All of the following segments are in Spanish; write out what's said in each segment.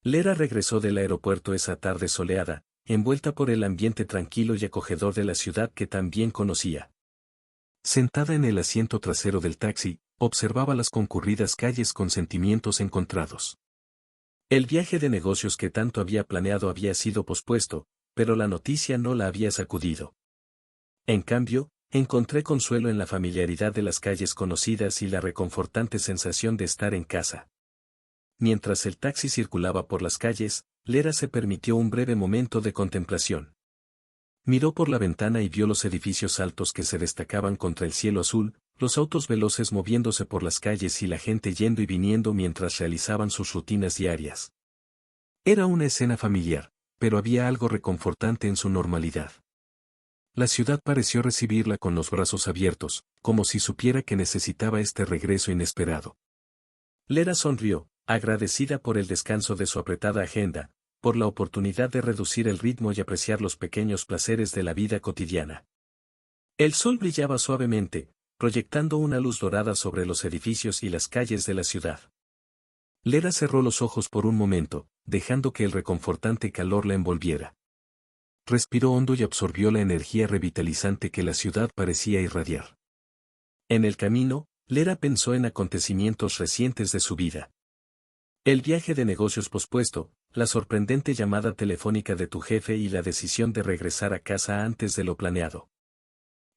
Lera regresó del aeropuerto esa tarde soleada, envuelta por el ambiente tranquilo y acogedor de la ciudad que tan bien conocía. Sentada en el asiento trasero del taxi, observaba las concurridas calles con sentimientos encontrados. El viaje de negocios que tanto había planeado había sido pospuesto, pero la noticia no la había sacudido. En cambio, encontré consuelo en la familiaridad de las calles conocidas y la reconfortante sensación de estar en casa. Mientras el taxi circulaba por las calles, Lera se permitió un breve momento de contemplación. Miró por la ventana y vio los edificios altos que se destacaban contra el cielo azul, los autos veloces moviéndose por las calles y la gente yendo y viniendo mientras realizaban sus rutinas diarias. Era una escena familiar, pero había algo reconfortante en su normalidad. La ciudad pareció recibirla con los brazos abiertos, como si supiera que necesitaba este regreso inesperado. Lera sonrió, agradecida por el descanso de su apretada agenda, por la oportunidad de reducir el ritmo y apreciar los pequeños placeres de la vida cotidiana. El sol brillaba suavemente, proyectando una luz dorada sobre los edificios y las calles de la ciudad. Lera cerró los ojos por un momento, dejando que el reconfortante calor la envolviera. Respiró hondo y absorbió la energía revitalizante que la ciudad parecía irradiar. En el camino, Lera pensó en acontecimientos recientes de su vida. El viaje de negocios pospuesto, la sorprendente llamada telefónica de tu jefe y la decisión de regresar a casa antes de lo planeado.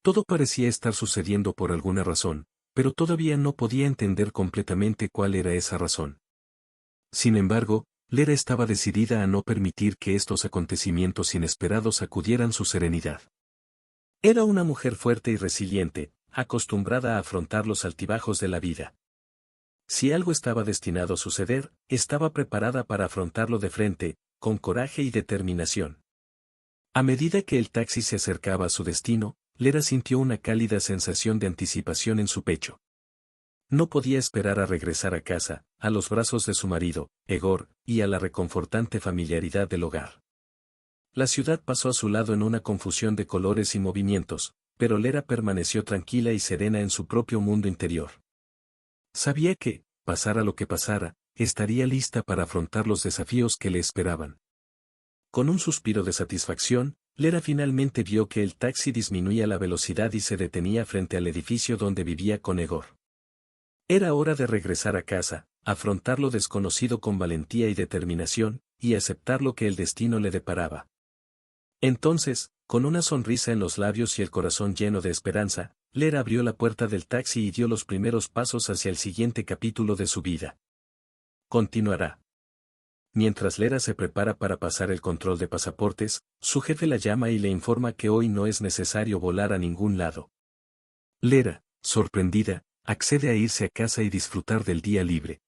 Todo parecía estar sucediendo por alguna razón, pero todavía no podía entender completamente cuál era esa razón. Sin embargo, Lera estaba decidida a no permitir que estos acontecimientos inesperados sacudieran su serenidad. Era una mujer fuerte y resiliente, acostumbrada a afrontar los altibajos de la vida. Si algo estaba destinado a suceder, estaba preparada para afrontarlo de frente, con coraje y determinación. A medida que el taxi se acercaba a su destino, Lera sintió una cálida sensación de anticipación en su pecho. No podía esperar a regresar a casa, a los brazos de su marido, Egor, y a la reconfortante familiaridad del hogar. La ciudad pasó a su lado en una confusión de colores y movimientos, pero Lera permaneció tranquila y serena en su propio mundo interior. Sabía que, pasara lo que pasara, estaría lista para afrontar los desafíos que le esperaban. Con un suspiro de satisfacción, Lera finalmente vio que el taxi disminuía la velocidad y se detenía frente al edificio donde vivía con Egor. Era hora de regresar a casa, afrontar lo desconocido con valentía y determinación, y aceptar lo que el destino le deparaba. Entonces, con una sonrisa en los labios y el corazón lleno de esperanza, Lera abrió la puerta del taxi y dio los primeros pasos hacia el siguiente capítulo de su vida. Continuará. Mientras Lera se prepara para pasar el control de pasaportes, su jefe la llama y le informa que hoy no es necesario volar a ningún lado. Lera, sorprendida, accede a irse a casa y disfrutar del día libre.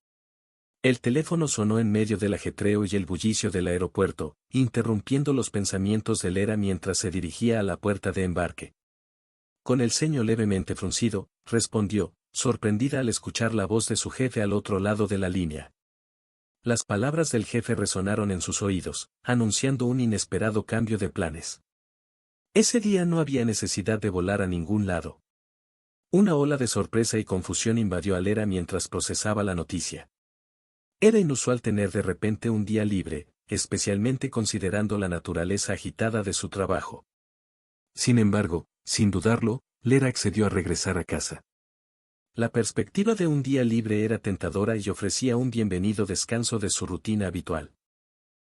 El teléfono sonó en medio del ajetreo y el bullicio del aeropuerto, interrumpiendo los pensamientos de Lera mientras se dirigía a la puerta de embarque. Con el ceño levemente fruncido, respondió, sorprendida al escuchar la voz de su jefe al otro lado de la línea. Las palabras del jefe resonaron en sus oídos, anunciando un inesperado cambio de planes. Ese día no había necesidad de volar a ningún lado. Una ola de sorpresa y confusión invadió a Lera mientras procesaba la noticia. Era inusual tener de repente un día libre, especialmente considerando la naturaleza agitada de su trabajo. Sin embargo, sin dudarlo, Lera accedió a regresar a casa. La perspectiva de un día libre era tentadora y ofrecía un bienvenido descanso de su rutina habitual.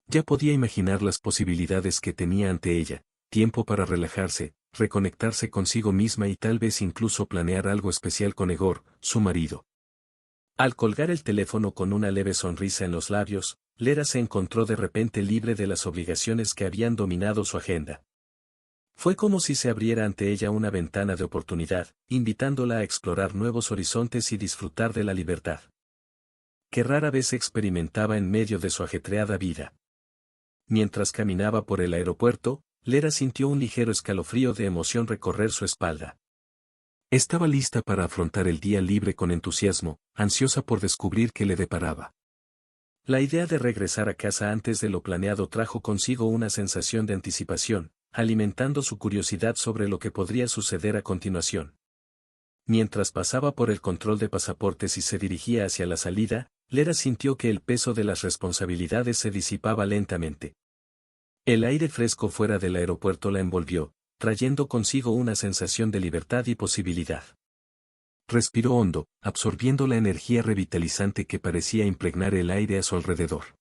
Ya podía imaginar las posibilidades que tenía ante ella, tiempo para relajarse, reconectarse consigo misma y tal vez incluso planear algo especial con Egor, su marido. Al colgar el teléfono con una leve sonrisa en los labios, Lera se encontró de repente libre de las obligaciones que habían dominado su agenda. Fue como si se abriera ante ella una ventana de oportunidad, invitándola a explorar nuevos horizontes y disfrutar de la libertad que rara vez experimentaba en medio de su ajetreada vida. Mientras caminaba por el aeropuerto, Lera sintió un ligero escalofrío de emoción recorrer su espalda. Estaba lista para afrontar el día libre con entusiasmo, ansiosa por descubrir qué le deparaba. La idea de regresar a casa antes de lo planeado trajo consigo una sensación de anticipación, alimentando su curiosidad sobre lo que podría suceder a continuación. Mientras pasaba por el control de pasaportes y se dirigía hacia la salida, Lera sintió que el peso de las responsabilidades se disipaba lentamente. El aire fresco fuera del aeropuerto la envolvió, trayendo consigo una sensación de libertad y posibilidad. Respiró hondo, absorbiendo la energía revitalizante que parecía impregnar el aire a su alrededor.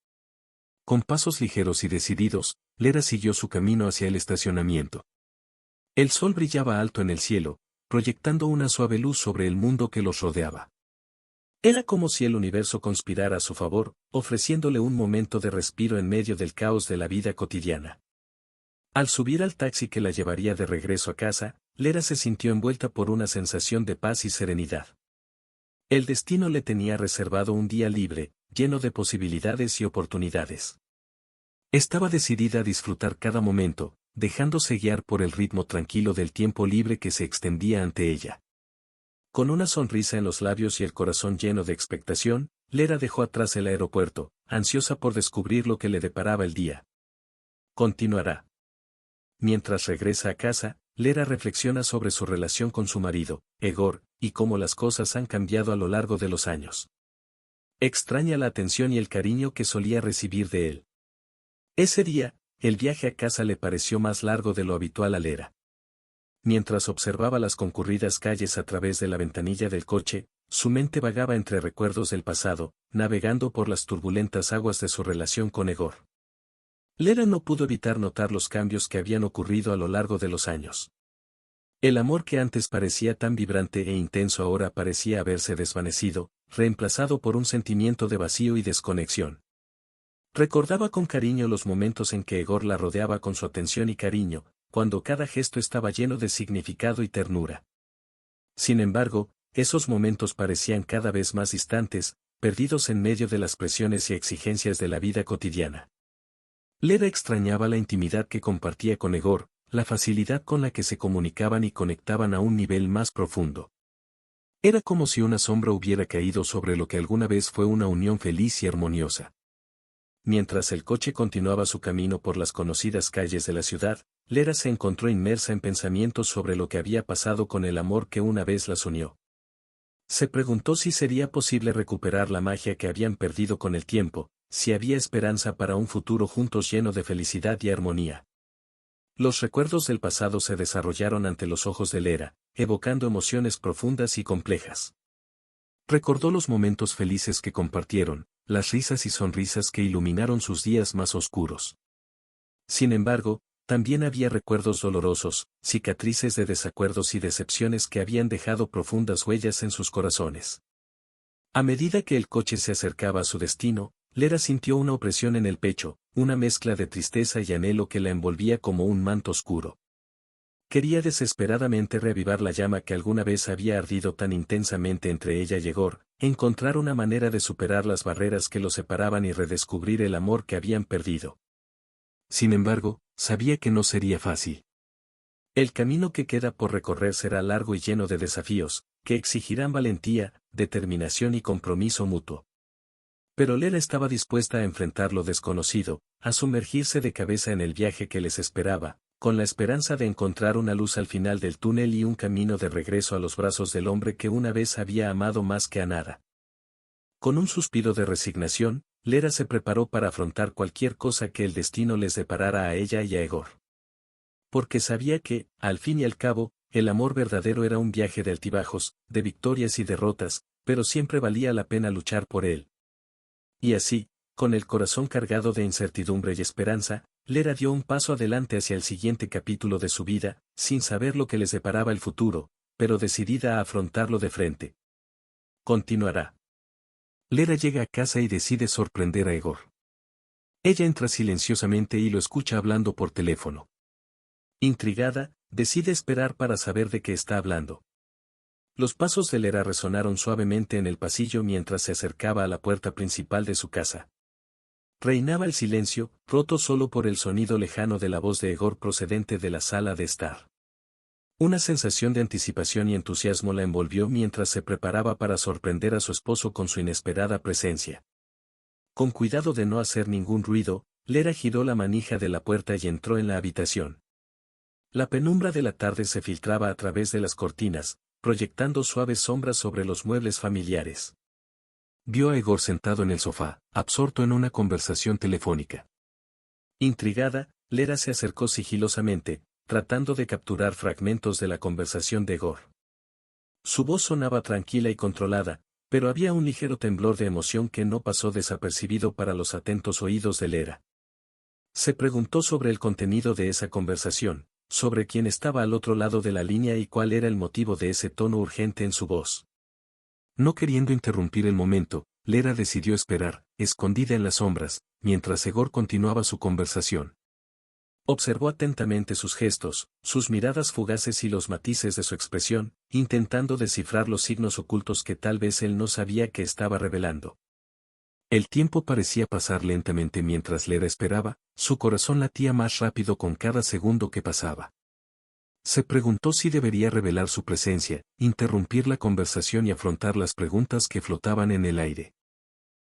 Con pasos ligeros y decididos, Lera siguió su camino hacia el estacionamiento. El sol brillaba alto en el cielo, proyectando una suave luz sobre el mundo que los rodeaba. Era como si el universo conspirara a su favor, ofreciéndole un momento de respiro en medio del caos de la vida cotidiana. Al subir al taxi que la llevaría de regreso a casa, Lera se sintió envuelta por una sensación de paz y serenidad. El destino le tenía reservado un día libre, lleno de posibilidades y oportunidades. Estaba decidida a disfrutar cada momento, dejándose guiar por el ritmo tranquilo del tiempo libre que se extendía ante ella. Con una sonrisa en los labios y el corazón lleno de expectación, Lera dejó atrás el aeropuerto, ansiosa por descubrir lo que le deparaba el día. Continuará. Mientras regresa a casa, Lera reflexiona sobre su relación con su marido, Egor, y cómo las cosas han cambiado a lo largo de los años. Extraña la atención y el cariño que solía recibir de él. Ese día, el viaje a casa le pareció más largo de lo habitual a Lera. Mientras observaba las concurridas calles a través de la ventanilla del coche, su mente vagaba entre recuerdos del pasado, navegando por las turbulentas aguas de su relación con Egor. Lera no pudo evitar notar los cambios que habían ocurrido a lo largo de los años. El amor que antes parecía tan vibrante e intenso ahora parecía haberse desvanecido, reemplazado por un sentimiento de vacío y desconexión. Recordaba con cariño los momentos en que Egor la rodeaba con su atención y cariño, cuando cada gesto estaba lleno de significado y ternura. Sin embargo, esos momentos parecían cada vez más distantes, perdidos en medio de las presiones y exigencias de la vida cotidiana. Lera extrañaba la intimidad que compartía con Egor, la facilidad con la que se comunicaban y conectaban a un nivel más profundo. Era como si una sombra hubiera caído sobre lo que alguna vez fue una unión feliz y armoniosa. Mientras el coche continuaba su camino por las conocidas calles de la ciudad, Lera se encontró inmersa en pensamientos sobre lo que había pasado con el amor que una vez las unió. Se preguntó si sería posible recuperar la magia que habían perdido con el tiempo, si había esperanza para un futuro juntos lleno de felicidad y armonía. Los recuerdos del pasado se desarrollaron ante los ojos de Lera, evocando emociones profundas y complejas. Recordó los momentos felices que compartieron, las risas y sonrisas que iluminaron sus días más oscuros. Sin embargo, también había recuerdos dolorosos, cicatrices de desacuerdos y decepciones que habían dejado profundas huellas en sus corazones. A medida que el coche se acercaba a su destino, Lera sintió una opresión en el pecho, una mezcla de tristeza y anhelo que la envolvía como un manto oscuro. Quería desesperadamente reavivar la llama que alguna vez había ardido tan intensamente entre ella y Egor, encontrar una manera de superar las barreras que los separaban y redescubrir el amor que habían perdido. Sin embargo, sabía que no sería fácil. El camino que queda por recorrer será largo y lleno de desafíos, que exigirán valentía, determinación y compromiso mutuo. Pero Lera estaba dispuesta a enfrentar lo desconocido, a sumergirse de cabeza en el viaje que les esperaba, con la esperanza de encontrar una luz al final del túnel y un camino de regreso a los brazos del hombre que una vez había amado más que a nada. Con un suspiro de resignación, Lera se preparó para afrontar cualquier cosa que el destino les deparara a ella y a Egor. Porque sabía que, al fin y al cabo, el amor verdadero era un viaje de altibajos, de victorias y derrotas, pero siempre valía la pena luchar por él. Y así, con el corazón cargado de incertidumbre y esperanza, Lera dio un paso adelante hacia el siguiente capítulo de su vida, sin saber lo que les deparaba el futuro, pero decidida a afrontarlo de frente. Continuará. Lera llega a casa y decide sorprender a Egor. Ella entra silenciosamente y lo escucha hablando por teléfono. Intrigada, decide esperar para saber de qué está hablando. Los pasos de Lera resonaron suavemente en el pasillo mientras se acercaba a la puerta principal de su casa. Reinaba el silencio, roto solo por el sonido lejano de la voz de Egor procedente de la sala de estar. Una sensación de anticipación y entusiasmo la envolvió mientras se preparaba para sorprender a su esposo con su inesperada presencia. Con cuidado de no hacer ningún ruido, Lera giró la manija de la puerta y entró en la habitación. La penumbra de la tarde se filtraba a través de las cortinas, proyectando suaves sombras sobre los muebles familiares. vio a Egor sentado en el sofá, absorto en una conversación telefónica. Intrigada, Lera se acercó sigilosamente, tratando de capturar fragmentos de la conversación de Egor. Su voz sonaba tranquila y controlada, pero había un ligero temblor de emoción que no pasó desapercibido para los atentos oídos de Lera. Se preguntó sobre el contenido de esa conversación, sobre quién estaba al otro lado de la línea y cuál era el motivo de ese tono urgente en su voz. No queriendo interrumpir el momento, Lera decidió esperar, escondida en las sombras, mientras Egor continuaba su conversación. Observó atentamente sus gestos, sus miradas fugaces y los matices de su expresión, intentando descifrar los signos ocultos que tal vez él no sabía que estaba revelando. El tiempo parecía pasar lentamente mientras Lera esperaba, su corazón latía más rápido con cada segundo que pasaba. Se preguntó si debería revelar su presencia, interrumpir la conversación y afrontar las preguntas que flotaban en el aire.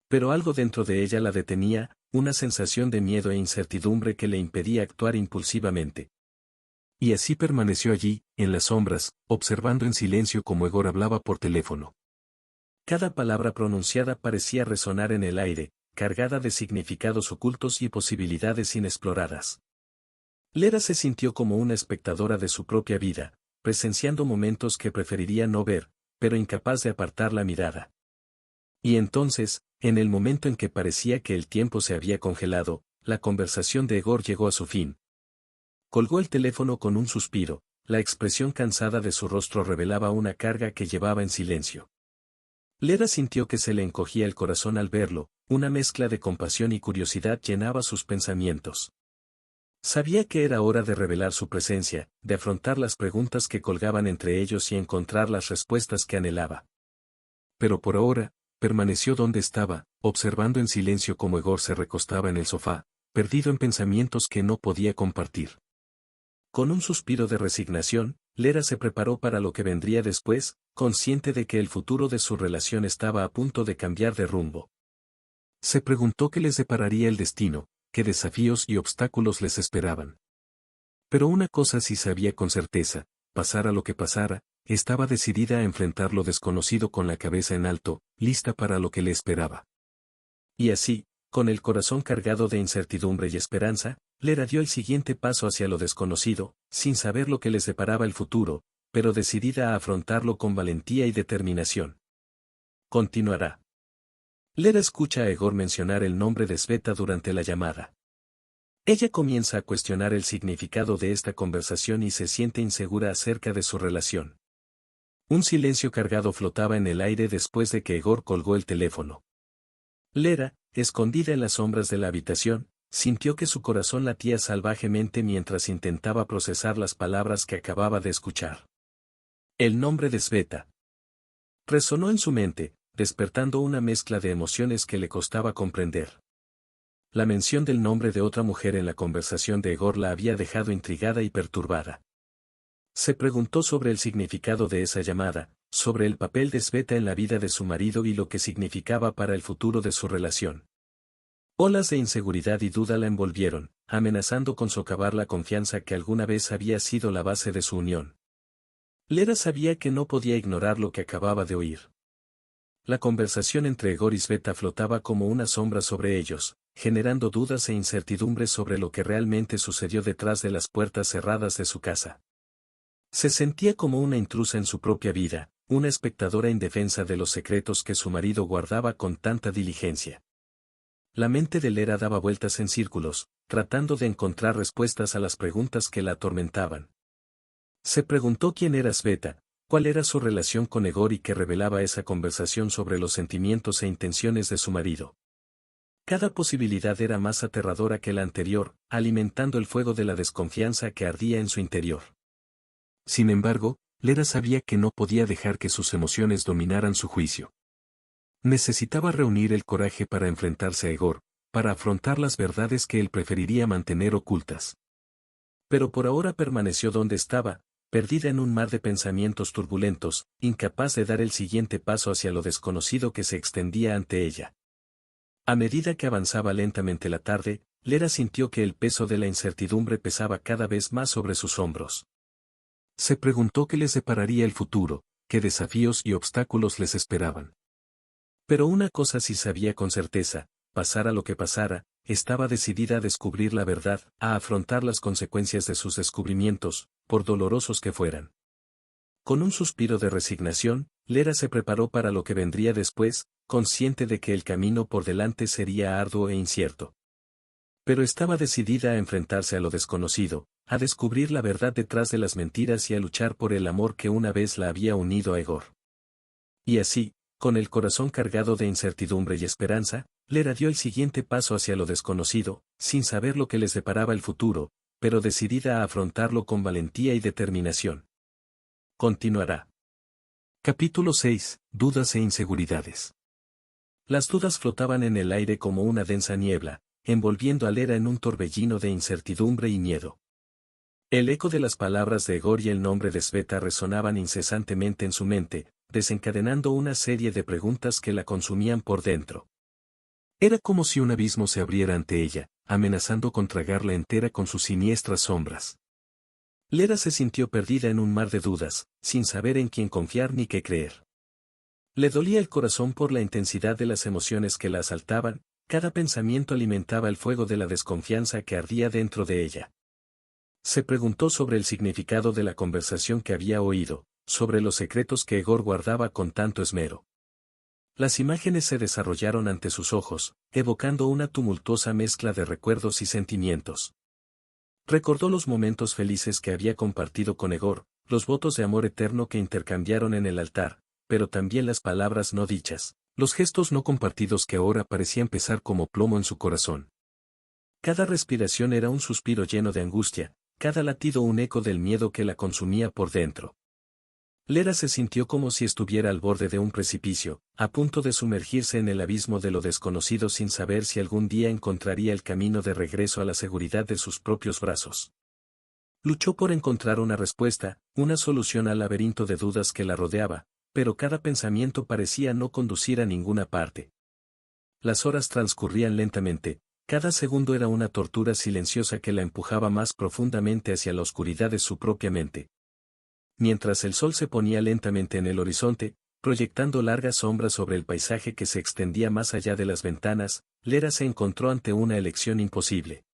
Pero algo dentro de ella la detenía, una sensación de miedo e incertidumbre que le impedía actuar impulsivamente. Y así permaneció allí, en las sombras, observando en silencio cómo Egor hablaba por teléfono. Cada palabra pronunciada parecía resonar en el aire, cargada de significados ocultos y posibilidades inexploradas. Lera se sintió como una espectadora de su propia vida, presenciando momentos que preferiría no ver, pero incapaz de apartar la mirada. Y entonces, en el momento en que parecía que el tiempo se había congelado, la conversación de Egor llegó a su fin. Colgó el teléfono con un suspiro, la expresión cansada de su rostro revelaba una carga que llevaba en silencio. Lera sintió que se le encogía el corazón al verlo, una mezcla de compasión y curiosidad llenaba sus pensamientos. Sabía que era hora de revelar su presencia, de afrontar las preguntas que colgaban entre ellos y encontrar las respuestas que anhelaba. Pero por ahora, permaneció donde estaba, observando en silencio cómo Egor se recostaba en el sofá, perdido en pensamientos que no podía compartir. Con un suspiro de resignación, Lera se preparó para lo que vendría después, consciente de que el futuro de su relación estaba a punto de cambiar de rumbo. Se preguntó qué les depararía el destino, qué desafíos y obstáculos les esperaban. Pero una cosa sí sabía con certeza, pasara lo que pasara, estaba decidida a enfrentar lo desconocido con la cabeza en alto, lista para lo que le esperaba. Y así, con el corazón cargado de incertidumbre y esperanza, Lera dio el siguiente paso hacia lo desconocido, sin saber lo que les deparaba el futuro, pero decidida a afrontarlo con valentía y determinación. Continuará. Lera escucha a Egor mencionar el nombre de Sveta durante la llamada. Ella comienza a cuestionar el significado de esta conversación y se siente insegura acerca de su relación. Un silencio cargado flotaba en el aire después de que Egor colgó el teléfono. Lera, escondida en las sombras de la habitación, sintió que su corazón latía salvajemente mientras intentaba procesar las palabras que acababa de escuchar. El nombre de Sveta resonó en su mente, despertando una mezcla de emociones que le costaba comprender. La mención del nombre de otra mujer en la conversación de Egor la había dejado intrigada y perturbada. Se preguntó sobre el significado de esa llamada, sobre el papel de Sveta en la vida de su marido y lo que significaba para el futuro de su relación. Olas de inseguridad y duda la envolvieron, amenazando con socavar la confianza que alguna vez había sido la base de su unión. Lera sabía que no podía ignorar lo que acababa de oír. La conversación entre Egor y Sveta flotaba como una sombra sobre ellos, generando dudas e incertidumbres sobre lo que realmente sucedió detrás de las puertas cerradas de su casa. Se sentía como una intrusa en su propia vida, una espectadora indefensa de los secretos que su marido guardaba con tanta diligencia. La mente de Lera daba vueltas en círculos, tratando de encontrar respuestas a las preguntas que la atormentaban. Se preguntó quién era Sveta, cuál era su relación con Egor y qué revelaba esa conversación sobre los sentimientos e intenciones de su marido. Cada posibilidad era más aterradora que la anterior, alimentando el fuego de la desconfianza que ardía en su interior. Sin embargo, Lera sabía que no podía dejar que sus emociones dominaran su juicio. Necesitaba reunir el coraje para enfrentarse a Egor, para afrontar las verdades que él preferiría mantener ocultas. Pero por ahora permaneció donde estaba, perdida en un mar de pensamientos turbulentos, incapaz de dar el siguiente paso hacia lo desconocido que se extendía ante ella. A medida que avanzaba lentamente la tarde, Lera sintió que el peso de la incertidumbre pesaba cada vez más sobre sus hombros. Se preguntó qué les depararía el futuro, qué desafíos y obstáculos les esperaban. Pero una cosa sí sabía con certeza, pasara lo que pasara, estaba decidida a descubrir la verdad, a afrontar las consecuencias de sus descubrimientos, por dolorosos que fueran. Con un suspiro de resignación, Lera se preparó para lo que vendría después, consciente de que el camino por delante sería arduo e incierto. Pero estaba decidida a enfrentarse a lo desconocido, a descubrir la verdad detrás de las mentiras y a luchar por el amor que una vez la había unido a Egor. Y así, con el corazón cargado de incertidumbre y esperanza, Lera dio el siguiente paso hacia lo desconocido, sin saber lo que les deparaba el futuro, pero decidida a afrontarlo con valentía y determinación. Continuará. Capítulo 6. Dudas e inseguridades. Las dudas flotaban en el aire como una densa niebla, envolviendo a Lera en un torbellino de incertidumbre y miedo. El eco de las palabras de Egor y el nombre de Sveta resonaban incesantemente en su mente, desencadenando una serie de preguntas que la consumían por dentro. Era como si un abismo se abriera ante ella, amenazando con tragarla entera con sus siniestras sombras. Lera se sintió perdida en un mar de dudas, sin saber en quién confiar ni qué creer. Le dolía el corazón por la intensidad de las emociones que la asaltaban, cada pensamiento alimentaba el fuego de la desconfianza que ardía dentro de ella. Se preguntó sobre el significado de la conversación que había oído, sobre los secretos que Egor guardaba con tanto esmero. Las imágenes se desarrollaron ante sus ojos, evocando una tumultuosa mezcla de recuerdos y sentimientos. Recordó los momentos felices que había compartido con Egor, los votos de amor eterno que intercambiaron en el altar, pero también las palabras no dichas, los gestos no compartidos que ahora parecían pesar como plomo en su corazón. Cada respiración era un suspiro lleno de angustia, cada latido un eco del miedo que la consumía por dentro. Lera se sintió como si estuviera al borde de un precipicio, a punto de sumergirse en el abismo de lo desconocido sin saber si algún día encontraría el camino de regreso a la seguridad de sus propios brazos. Luchó por encontrar una respuesta, una solución al laberinto de dudas que la rodeaba, pero cada pensamiento parecía no conducir a ninguna parte. Las horas transcurrían lentamente, cada segundo era una tortura silenciosa que la empujaba más profundamente hacia la oscuridad de su propia mente. Mientras el sol se ponía lentamente en el horizonte, proyectando largas sombras sobre el paisaje que se extendía más allá de las ventanas, Lera se encontró ante una elección imposible.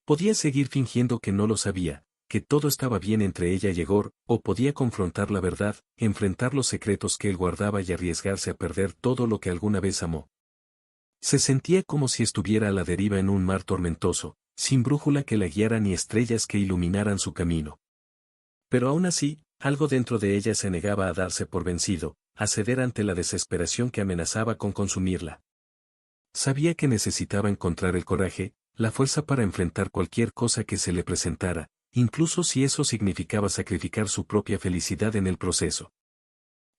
Podía seguir fingiendo que no lo sabía, que todo estaba bien entre ella y Egor, o podía confrontar la verdad, enfrentar los secretos que él guardaba y arriesgarse a perder todo lo que alguna vez amó. Se sentía como si estuviera a la deriva en un mar tormentoso, sin brújula que la guiara ni estrellas que iluminaran su camino. Pero aún así, algo dentro de ella se negaba a darse por vencido, a ceder ante la desesperación que amenazaba con consumirla. Sabía que necesitaba encontrar el coraje, la fuerza para enfrentar cualquier cosa que se le presentara, incluso si eso significaba sacrificar su propia felicidad en el proceso.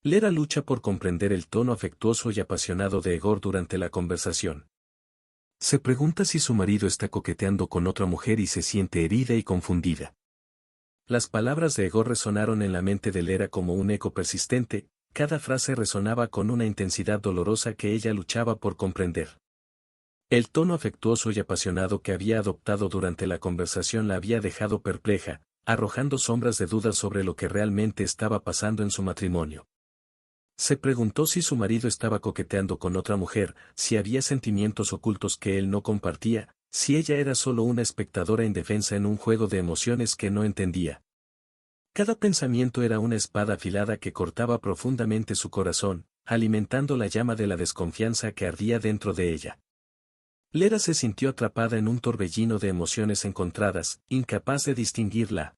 Lera lucha por comprender el tono afectuoso y apasionado de Egor durante la conversación. Se pregunta si su marido está coqueteando con otra mujer y se siente herida y confundida. Las palabras de Egor resonaron en la mente de Lera como un eco persistente, cada frase resonaba con una intensidad dolorosa que ella luchaba por comprender. El tono afectuoso y apasionado que había adoptado durante la conversación la había dejado perpleja, arrojando sombras de dudas sobre lo que realmente estaba pasando en su matrimonio. Se preguntó si su marido estaba coqueteando con otra mujer, si había sentimientos ocultos que él no compartía, si ella era solo una espectadora indefensa en un juego de emociones que no entendía. Cada pensamiento era una espada afilada que cortaba profundamente su corazón, alimentando la llama de la desconfianza que ardía dentro de ella. Lera se sintió atrapada en un torbellino de emociones encontradas, incapaz de distinguir la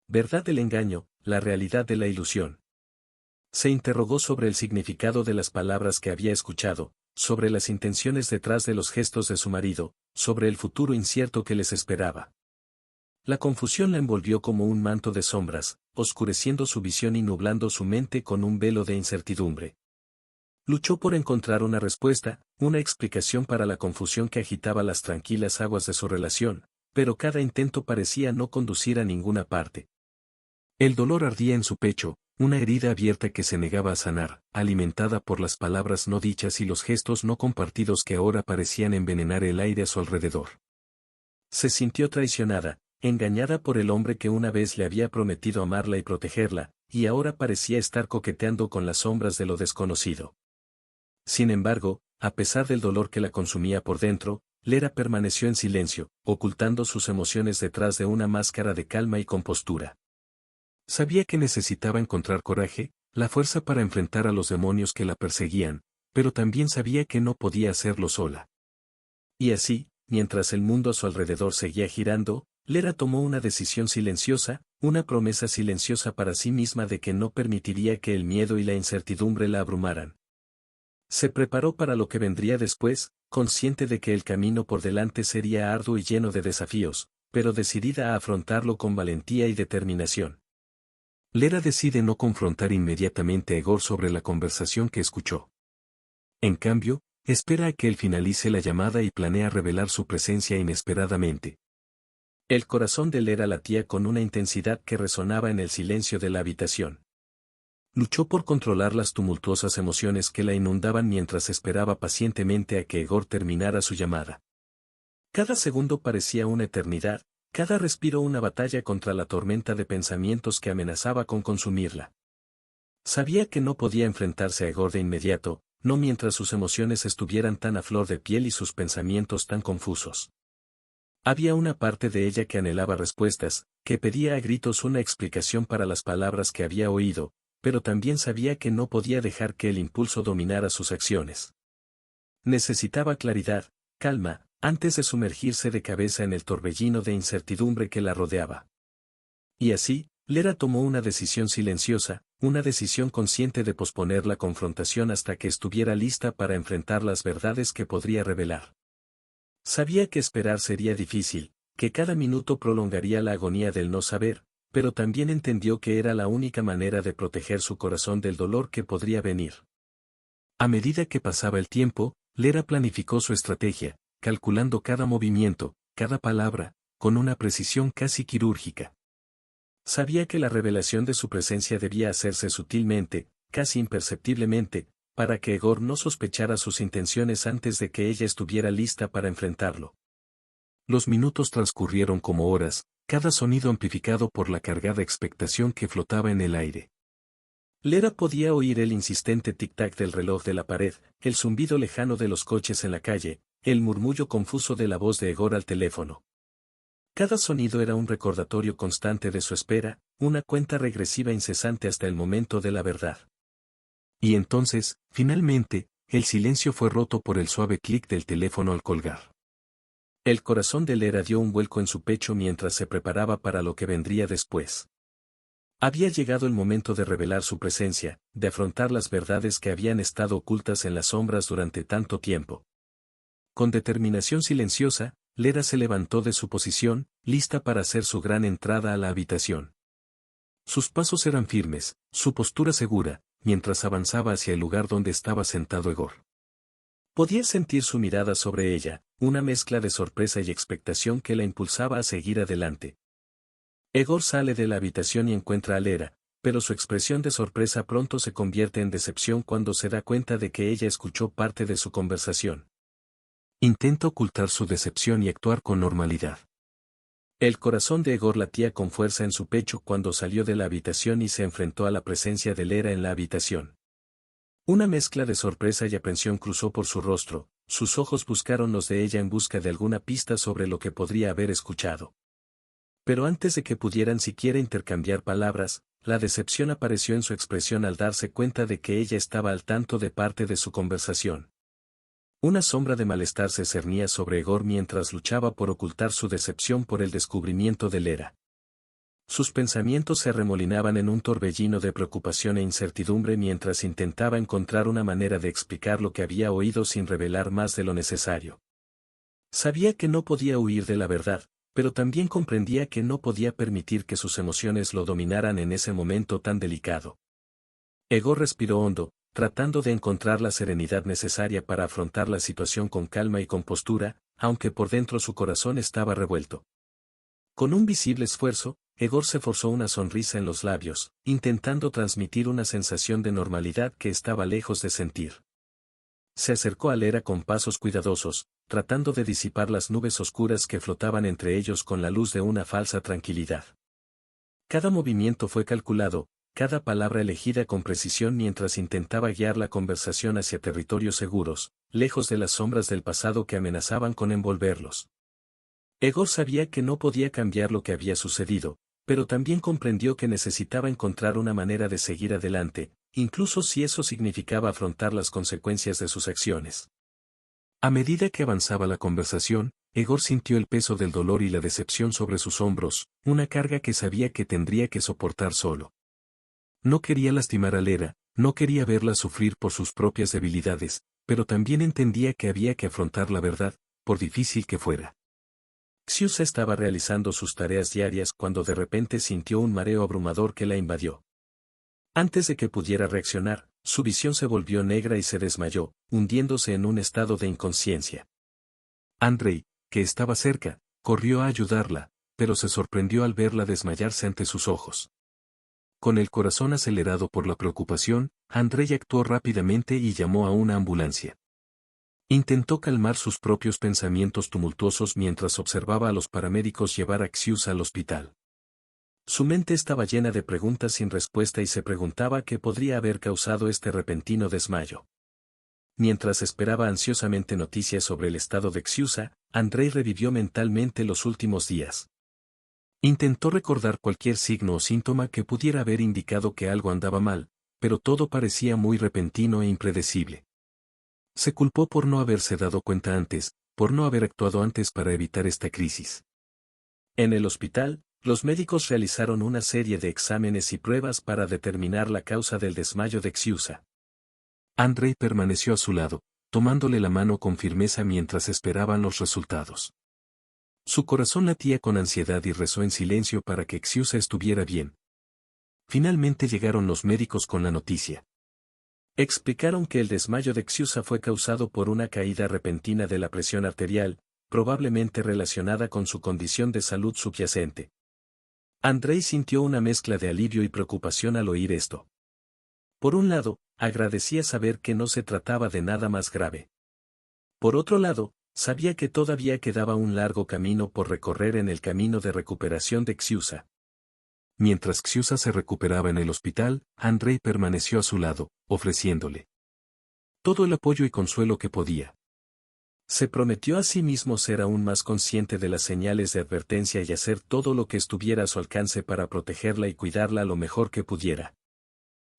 verdad del engaño, la realidad de la ilusión. Se interrogó sobre el significado de las palabras que había escuchado, sobre las intenciones detrás de los gestos de su marido, sobre el futuro incierto que les esperaba. La confusión la envolvió como un manto de sombras, oscureciendo su visión y nublando su mente con un velo de incertidumbre. Luchó por encontrar una respuesta, una explicación para la confusión que agitaba las tranquilas aguas de su relación, pero cada intento parecía no conducir a ninguna parte. El dolor ardía en su pecho, una herida abierta que se negaba a sanar, alimentada por las palabras no dichas y los gestos no compartidos que ahora parecían envenenar el aire a su alrededor. Se sintió traicionada, engañada por el hombre que una vez le había prometido amarla y protegerla, y ahora parecía estar coqueteando con las sombras de lo desconocido. Sin embargo, a pesar del dolor que la consumía por dentro, Lera permaneció en silencio, ocultando sus emociones detrás de una máscara de calma y compostura. Sabía que necesitaba encontrar coraje, la fuerza para enfrentar a los demonios que la perseguían, pero también sabía que no podía hacerlo sola. Y así, mientras el mundo a su alrededor seguía girando, Lera tomó una decisión silenciosa, una promesa silenciosa para sí misma de que no permitiría que el miedo y la incertidumbre la abrumaran. Se preparó para lo que vendría después, consciente de que el camino por delante sería arduo y lleno de desafíos, pero decidida a afrontarlo con valentía y determinación. Lera decide no confrontar inmediatamente a Egor sobre la conversación que escuchó. En cambio, espera a que él finalice la llamada y planea revelar su presencia inesperadamente. El corazón de Lera latía con una intensidad que resonaba en el silencio de la habitación. Luchó por controlar las tumultuosas emociones que la inundaban mientras esperaba pacientemente a que Egor terminara su llamada. Cada segundo parecía una eternidad, cada respiro una batalla contra la tormenta de pensamientos que amenazaba con consumirla. Sabía que no podía enfrentarse a Egor de inmediato, no mientras sus emociones estuvieran tan a flor de piel y sus pensamientos tan confusos. Había una parte de ella que anhelaba respuestas, que pedía a gritos una explicación para las palabras que había oído, pero también sabía que no podía dejar que el impulso dominara sus acciones. Necesitaba claridad, calma, antes de sumergirse de cabeza en el torbellino de incertidumbre que la rodeaba. Y así, Lera tomó una decisión silenciosa, una decisión consciente de posponer la confrontación hasta que estuviera lista para enfrentar las verdades que podría revelar. Sabía que esperar sería difícil, que cada minuto prolongaría la agonía del no saber, pero también entendió que era la única manera de proteger su corazón del dolor que podría venir. A medida que pasaba el tiempo, Lera planificó su estrategia, calculando cada movimiento, cada palabra, con una precisión casi quirúrgica. Sabía que la revelación de su presencia debía hacerse sutilmente, casi imperceptiblemente, para que Egor no sospechara sus intenciones antes de que ella estuviera lista para enfrentarlo. Los minutos transcurrieron como horas, cada sonido amplificado por la cargada expectación que flotaba en el aire. Lera podía oír el insistente tic-tac del reloj de la pared, el zumbido lejano de los coches en la calle, el murmullo confuso de la voz de Egor al teléfono. Cada sonido era un recordatorio constante de su espera, una cuenta regresiva incesante hasta el momento de la verdad. Y entonces, finalmente, el silencio fue roto por el suave clic del teléfono al colgar. El corazón de Lera dio un vuelco en su pecho mientras se preparaba para lo que vendría después. Había llegado el momento de revelar su presencia, de afrontar las verdades que habían estado ocultas en las sombras durante tanto tiempo. Con determinación silenciosa, Lera se levantó de su posición, lista para hacer su gran entrada a la habitación. Sus pasos eran firmes, su postura segura, mientras avanzaba hacia el lugar donde estaba sentado Egor. Podía sentir su mirada sobre ella, una mezcla de sorpresa y expectación que la impulsaba a seguir adelante. Egor sale de la habitación y encuentra a Lera, pero su expresión de sorpresa pronto se convierte en decepción cuando se da cuenta de que ella escuchó parte de su conversación. Intenta ocultar su decepción y actuar con normalidad. El corazón de Egor latía con fuerza en su pecho cuando salió de la habitación y se enfrentó a la presencia de Lera en la habitación. Una mezcla de sorpresa y aprensión cruzó por su rostro, sus ojos buscaron los de ella en busca de alguna pista sobre lo que podría haber escuchado. Pero antes de que pudieran siquiera intercambiar palabras, la decepción apareció en su expresión al darse cuenta de que ella estaba al tanto de parte de su conversación. Una sombra de malestar se cernía sobre Egor mientras luchaba por ocultar su decepción por el descubrimiento de Lera. Sus pensamientos se arremolinaban en un torbellino de preocupación e incertidumbre mientras intentaba encontrar una manera de explicar lo que había oído sin revelar más de lo necesario. Sabía que no podía huir de la verdad, pero también comprendía que no podía permitir que sus emociones lo dominaran en ese momento tan delicado. Egor respiró hondo, tratando de encontrar la serenidad necesaria para afrontar la situación con calma y compostura, aunque por dentro su corazón estaba revuelto. Con un visible esfuerzo, Egor se forzó una sonrisa en los labios, intentando transmitir una sensación de normalidad que estaba lejos de sentir. Se acercó a Lera con pasos cuidadosos, tratando de disipar las nubes oscuras que flotaban entre ellos con la luz de una falsa tranquilidad. Cada movimiento fue calculado, cada palabra elegida con precisión mientras intentaba guiar la conversación hacia territorios seguros, lejos de las sombras del pasado que amenazaban con envolverlos. Egor sabía que no podía cambiar lo que había sucedido, pero también comprendió que necesitaba encontrar una manera de seguir adelante, incluso si eso significaba afrontar las consecuencias de sus acciones. A medida que avanzaba la conversación, Egor sintió el peso del dolor y la decepción sobre sus hombros, una carga que sabía que tendría que soportar solo. No quería lastimar a Lera, no quería verla sufrir por sus propias debilidades, pero también entendía que había que afrontar la verdad, por difícil que fuera. Xiusa estaba realizando sus tareas diarias cuando de repente sintió un mareo abrumador que la invadió. Antes de que pudiera reaccionar, su visión se volvió negra y se desmayó, hundiéndose en un estado de inconsciencia. Andrei, que estaba cerca, corrió a ayudarla, pero se sorprendió al verla desmayarse ante sus ojos. Con el corazón acelerado por la preocupación, Andrei actuó rápidamente y llamó a una ambulancia. Intentó calmar sus propios pensamientos tumultuosos mientras observaba a los paramédicos llevar a Xiusa al hospital. Su mente estaba llena de preguntas sin respuesta y se preguntaba qué podría haber causado este repentino desmayo. Mientras esperaba ansiosamente noticias sobre el estado de Xiusa, Andrei revivió mentalmente los últimos días. Intentó recordar cualquier signo o síntoma que pudiera haber indicado que algo andaba mal, pero todo parecía muy repentino e impredecible. Se culpó por no haberse dado cuenta antes, por no haber actuado antes para evitar esta crisis. En el hospital, los médicos realizaron una serie de exámenes y pruebas para determinar la causa del desmayo de Xiusa. Andrei permaneció a su lado, tomándole la mano con firmeza mientras esperaban los resultados. Su corazón latía con ansiedad y rezó en silencio para que Xiusa estuviera bien. Finalmente llegaron los médicos con la noticia. Explicaron que el desmayo de Xiusa fue causado por una caída repentina de la presión arterial, probablemente relacionada con su condición de salud subyacente. Andrei sintió una mezcla de alivio y preocupación al oír esto. Por un lado, agradecía saber que no se trataba de nada más grave. Por otro lado, sabía que todavía quedaba un largo camino por recorrer en el camino de recuperación de Xiusa. Mientras Xiusa se recuperaba en el hospital, Andrei permaneció a su lado, ofreciéndole todo el apoyo y consuelo que podía. Se prometió a sí mismo ser aún más consciente de las señales de advertencia y hacer todo lo que estuviera a su alcance para protegerla y cuidarla lo mejor que pudiera.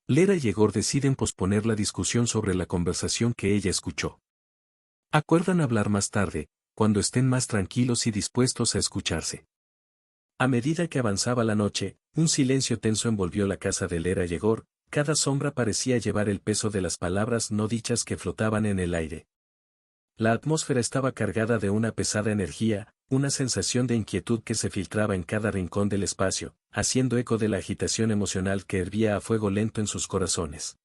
Lera y Egor deciden posponer la discusión sobre la conversación que ella escuchó. Acuerdan hablar más tarde, cuando estén más tranquilos y dispuestos a escucharse. A medida que avanzaba la noche, un silencio tenso envolvió la casa de Lera y Egor, cada sombra parecía llevar el peso de las palabras no dichas que flotaban en el aire. La atmósfera estaba cargada de una pesada energía, una sensación de inquietud que se filtraba en cada rincón del espacio, haciendo eco de la agitación emocional que hervía a fuego lento en sus corazones.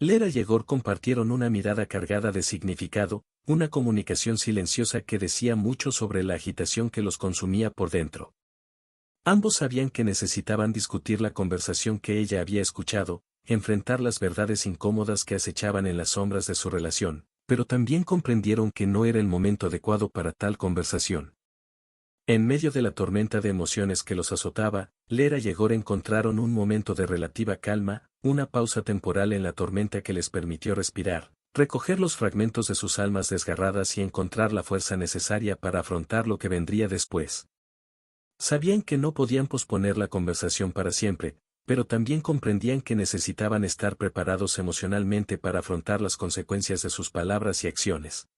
Lera y Egor compartieron una mirada cargada de significado, una comunicación silenciosa que decía mucho sobre la agitación que los consumía por dentro. Ambos sabían que necesitaban discutir la conversación que ella había escuchado, enfrentar las verdades incómodas que acechaban en las sombras de su relación, pero también comprendieron que no era el momento adecuado para tal conversación. En medio de la tormenta de emociones que los azotaba, Lera y Egor encontraron un momento de relativa calma, una pausa temporal en la tormenta que les permitió respirar, recoger los fragmentos de sus almas desgarradas y encontrar la fuerza necesaria para afrontar lo que vendría después. Sabían que no podían posponer la conversación para siempre, pero también comprendían que necesitaban estar preparados emocionalmente para afrontar las consecuencias de sus palabras y acciones.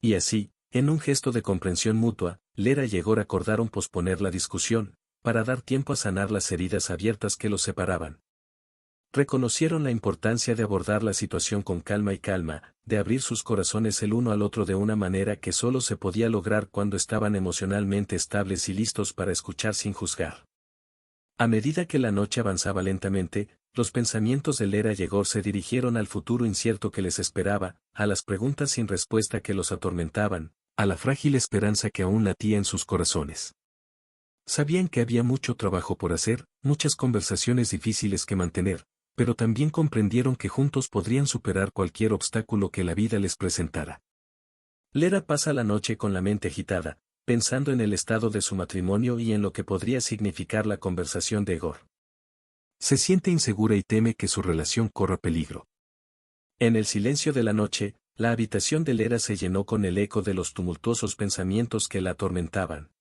Y así, en un gesto de comprensión mutua, Lera y Egor acordaron posponer la discusión, para dar tiempo a sanar las heridas abiertas que los separaban. Reconocieron la importancia de abordar la situación con calma, de abrir sus corazones el uno al otro de una manera que solo se podía lograr cuando estaban emocionalmente estables y listos para escuchar sin juzgar. A medida que la noche avanzaba lentamente, los pensamientos de Lera y Egor se dirigieron al futuro incierto que les esperaba, a las preguntas sin respuesta que los atormentaban, a la frágil esperanza que aún latía en sus corazones. Sabían que había mucho trabajo por hacer, muchas conversaciones difíciles que mantener, pero también comprendieron que juntos podrían superar cualquier obstáculo que la vida les presentara. Lera pasa la noche con la mente agitada, pensando en el estado de su matrimonio y en lo que podría significar la conversación de Egor. Se siente insegura y teme que su relación corra peligro. En el silencio de la noche, la habitación de Lera se llenó con el eco de los tumultuosos pensamientos que la atormentaban.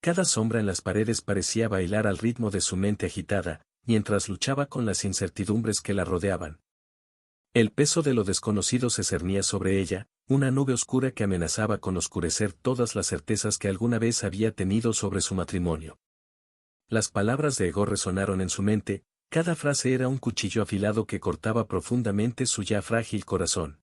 Cada sombra en las paredes parecía bailar al ritmo de su mente agitada, mientras luchaba con las incertidumbres que la rodeaban. El peso de lo desconocido se cernía sobre ella, una nube oscura que amenazaba con oscurecer todas las certezas que alguna vez había tenido sobre su matrimonio. Las palabras de Egor resonaron en su mente, cada frase era un cuchillo afilado que cortaba profundamente su ya frágil corazón.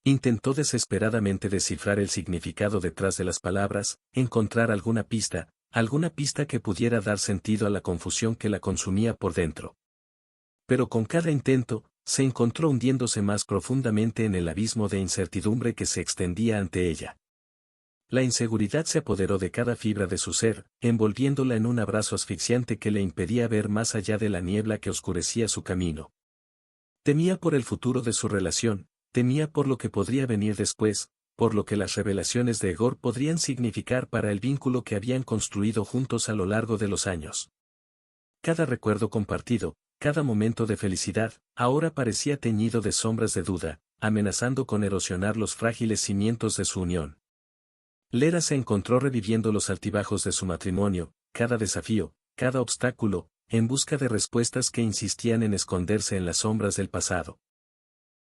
Intentó desesperadamente descifrar el significado detrás de las palabras, encontrar alguna pista que pudiera dar sentido a la confusión que la consumía por dentro. Pero con cada intento, se encontró hundiéndose más profundamente en el abismo de incertidumbre que se extendía ante ella. La inseguridad se apoderó de cada fibra de su ser, envolviéndola en un abrazo asfixiante que le impedía ver más allá de la niebla que oscurecía su camino. Temía por el futuro de su relación, temía por lo que podría venir después, por lo que las revelaciones de Egor podrían significar para el vínculo que habían construido juntos a lo largo de los años. Cada recuerdo compartido, cada momento de felicidad, ahora parecía teñido de sombras de duda, amenazando con erosionar los frágiles cimientos de su unión. Lera se encontró reviviendo los altibajos de su matrimonio, cada desafío, cada obstáculo, en busca de respuestas que insistían en esconderse en las sombras del pasado.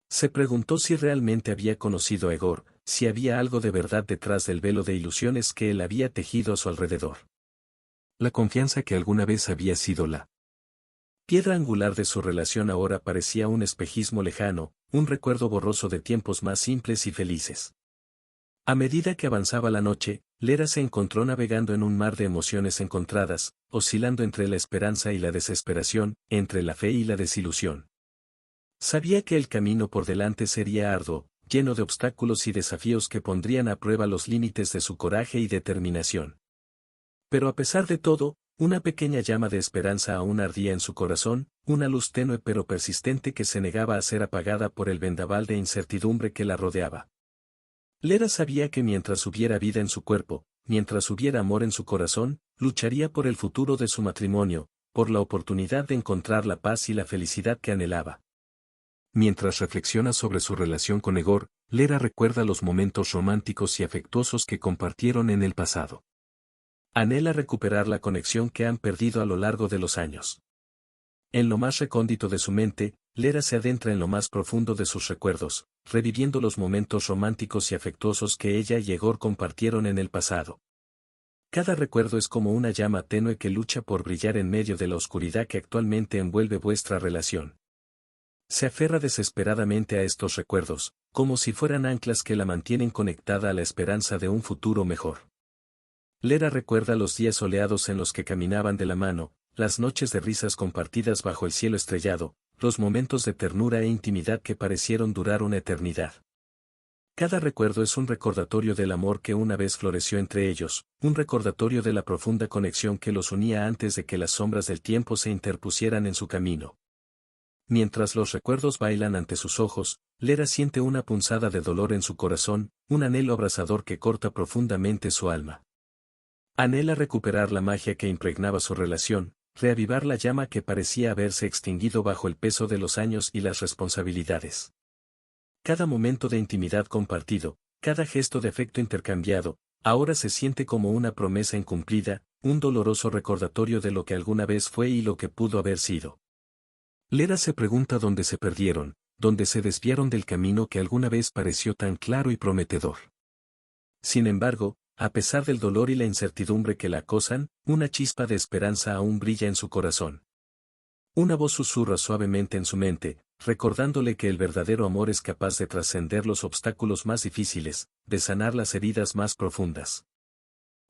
Se preguntó si realmente había conocido a Egor, si había algo de verdad detrás del velo de ilusiones que él había tejido a su alrededor. La confianza que alguna vez había sido la piedra angular de su relación ahora parecía un espejismo lejano, un recuerdo borroso de tiempos más simples y felices. A medida que avanzaba la noche, Lera se encontró navegando en un mar de emociones encontradas, oscilando entre la esperanza y la desesperación, entre la fe y la desilusión. Sabía que el camino por delante sería arduo, lleno de obstáculos y desafíos que pondrían a prueba los límites de su coraje y determinación. Pero a pesar de todo, una pequeña llama de esperanza aún ardía en su corazón, una luz tenue pero persistente que se negaba a ser apagada por el vendaval de incertidumbre que la rodeaba. Lera sabía que mientras hubiera vida en su cuerpo, mientras hubiera amor en su corazón, lucharía por el futuro de su matrimonio, por la oportunidad de encontrar la paz y la felicidad que anhelaba. Mientras reflexiona sobre su relación con Egor, Lera recuerda los momentos románticos y afectuosos que compartieron en el pasado. Anhela recuperar la conexión que han perdido a lo largo de los años. En lo más recóndito de su mente, Lera se adentra en lo más profundo de sus recuerdos, reviviendo los momentos románticos y afectuosos que ella y Egor compartieron en el pasado. Cada recuerdo es como una llama tenue que lucha por brillar en medio de la oscuridad que actualmente envuelve vuestra relación. Se aferra desesperadamente a estos recuerdos, como si fueran anclas que la mantienen conectada a la esperanza de un futuro mejor. Lera recuerda los días soleados en los que caminaban de la mano, las noches de risas compartidas bajo el cielo estrellado, los momentos de ternura e intimidad que parecieron durar una eternidad. Cada recuerdo es un recordatorio del amor que una vez floreció entre ellos, un recordatorio de la profunda conexión que los unía antes de que las sombras del tiempo se interpusieran en su camino. Mientras los recuerdos bailan ante sus ojos, Lera siente una punzada de dolor en su corazón, un anhelo abrasador que corta profundamente su alma. Anhela recuperar la magia que impregnaba su relación, reavivar la llama que parecía haberse extinguido bajo el peso de los años y las responsabilidades. Cada momento de intimidad compartido, cada gesto de afecto intercambiado, ahora se siente como una promesa incumplida, un doloroso recordatorio de lo que alguna vez fue y lo que pudo haber sido. Lera se pregunta dónde se perdieron, dónde se desviaron del camino que alguna vez pareció tan claro y prometedor. Sin embargo, a pesar del dolor y la incertidumbre que la acosan, una chispa de esperanza aún brilla en su corazón. Una voz susurra suavemente en su mente, recordándole que el verdadero amor es capaz de trascender los obstáculos más difíciles, de sanar las heridas más profundas.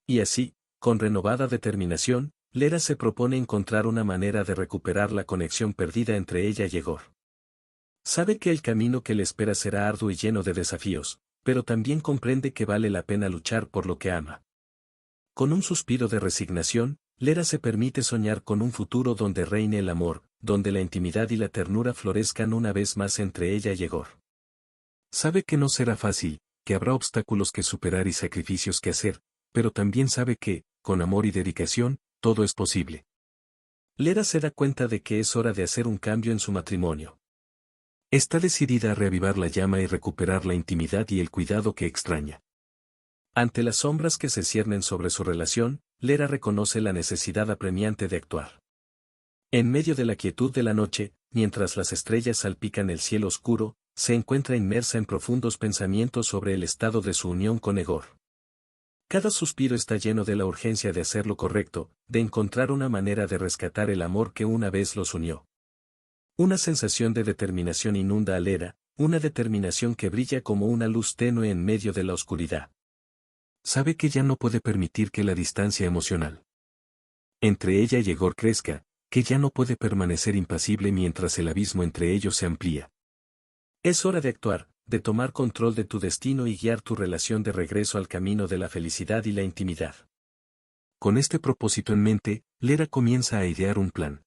Y así, con renovada determinación, Lera se propone encontrar una manera de recuperar la conexión perdida entre ella y Egor. Sabe que el camino que le espera será arduo y lleno de desafíos, pero también comprende que vale la pena luchar por lo que ama. Con un suspiro de resignación, Lera se permite soñar con un futuro donde reine el amor, donde la intimidad y la ternura florezcan una vez más entre ella y Egor. Sabe que no será fácil, que habrá obstáculos que superar y sacrificios que hacer, pero también sabe que, con amor y dedicación, todo es posible. Lera se da cuenta de que es hora de hacer un cambio en su matrimonio. Está decidida a reavivar la llama y recuperar la intimidad y el cuidado que extraña. Ante las sombras que se ciernen sobre su relación, Lera reconoce la necesidad apremiante de actuar. En medio de la quietud de la noche, mientras las estrellas salpican el cielo oscuro, se encuentra inmersa en profundos pensamientos sobre el estado de su unión con Egor. Cada suspiro está lleno de la urgencia de hacer lo correcto, de encontrar una manera de rescatar el amor que una vez los unió. Una sensación de determinación inunda a Lera, una determinación que brilla como una luz tenue en medio de la oscuridad. Sabe que ya no puede permitir que la distancia emocional entre ella y Egor crezca, que ya no puede permanecer impasible mientras el abismo entre ellos se amplía. Es hora de actuar, de tomar control de tu destino y guiar tu relación de regreso al camino de la felicidad y la intimidad. Con este propósito en mente, Lera comienza a idear un plan.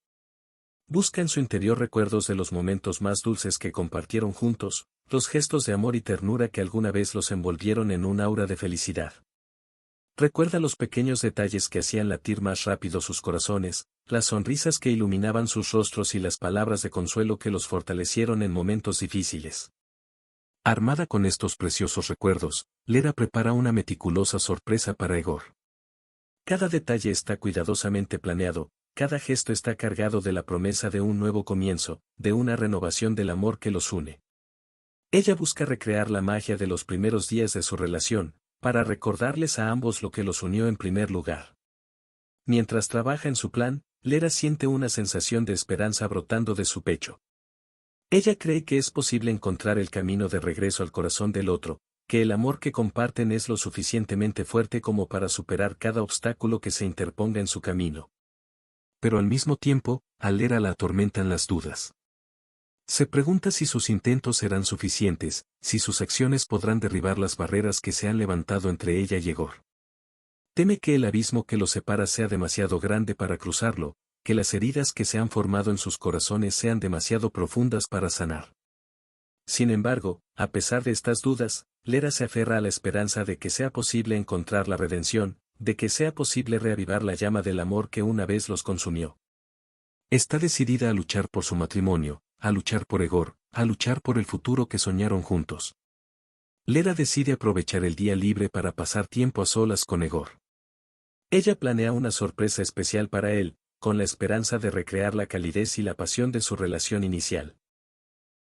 Busca en su interior recuerdos de los momentos más dulces que compartieron juntos, los gestos de amor y ternura que alguna vez los envolvieron en un aura de felicidad. Recuerda los pequeños detalles que hacían latir más rápido sus corazones, las sonrisas que iluminaban sus rostros y las palabras de consuelo que los fortalecieron en momentos difíciles. Armada con estos preciosos recuerdos, Lera prepara una meticulosa sorpresa para Egor. Cada detalle está cuidadosamente planeado, cada gesto está cargado de la promesa de un nuevo comienzo, de una renovación del amor que los une. Ella busca recrear la magia de los primeros días de su relación, para recordarles a ambos lo que los unió en primer lugar. Mientras trabaja en su plan, Lera siente una sensación de esperanza brotando de su pecho. Ella cree que es posible encontrar el camino de regreso al corazón del otro, que el amor que comparten es lo suficientemente fuerte como para superar cada obstáculo que se interponga en su camino. Pero al mismo tiempo, a Lera la atormentan las dudas. Se pregunta si sus intentos serán suficientes, si sus acciones podrán derribar las barreras que se han levantado entre ella y Egor. Teme que el abismo que los separa sea demasiado grande para cruzarlo, que las heridas que se han formado en sus corazones sean demasiado profundas para sanar. Sin embargo, a pesar de estas dudas, Lera se aferra a la esperanza de que sea posible encontrar la redención, de que sea posible reavivar la llama del amor que una vez los consumió. Está decidida a luchar por su matrimonio, a luchar por Egor, a luchar por el futuro que soñaron juntos. Lera decide aprovechar el día libre para pasar tiempo a solas con Egor. Ella planea una sorpresa especial para él, con la esperanza de recrear la calidez y la pasión de su relación inicial.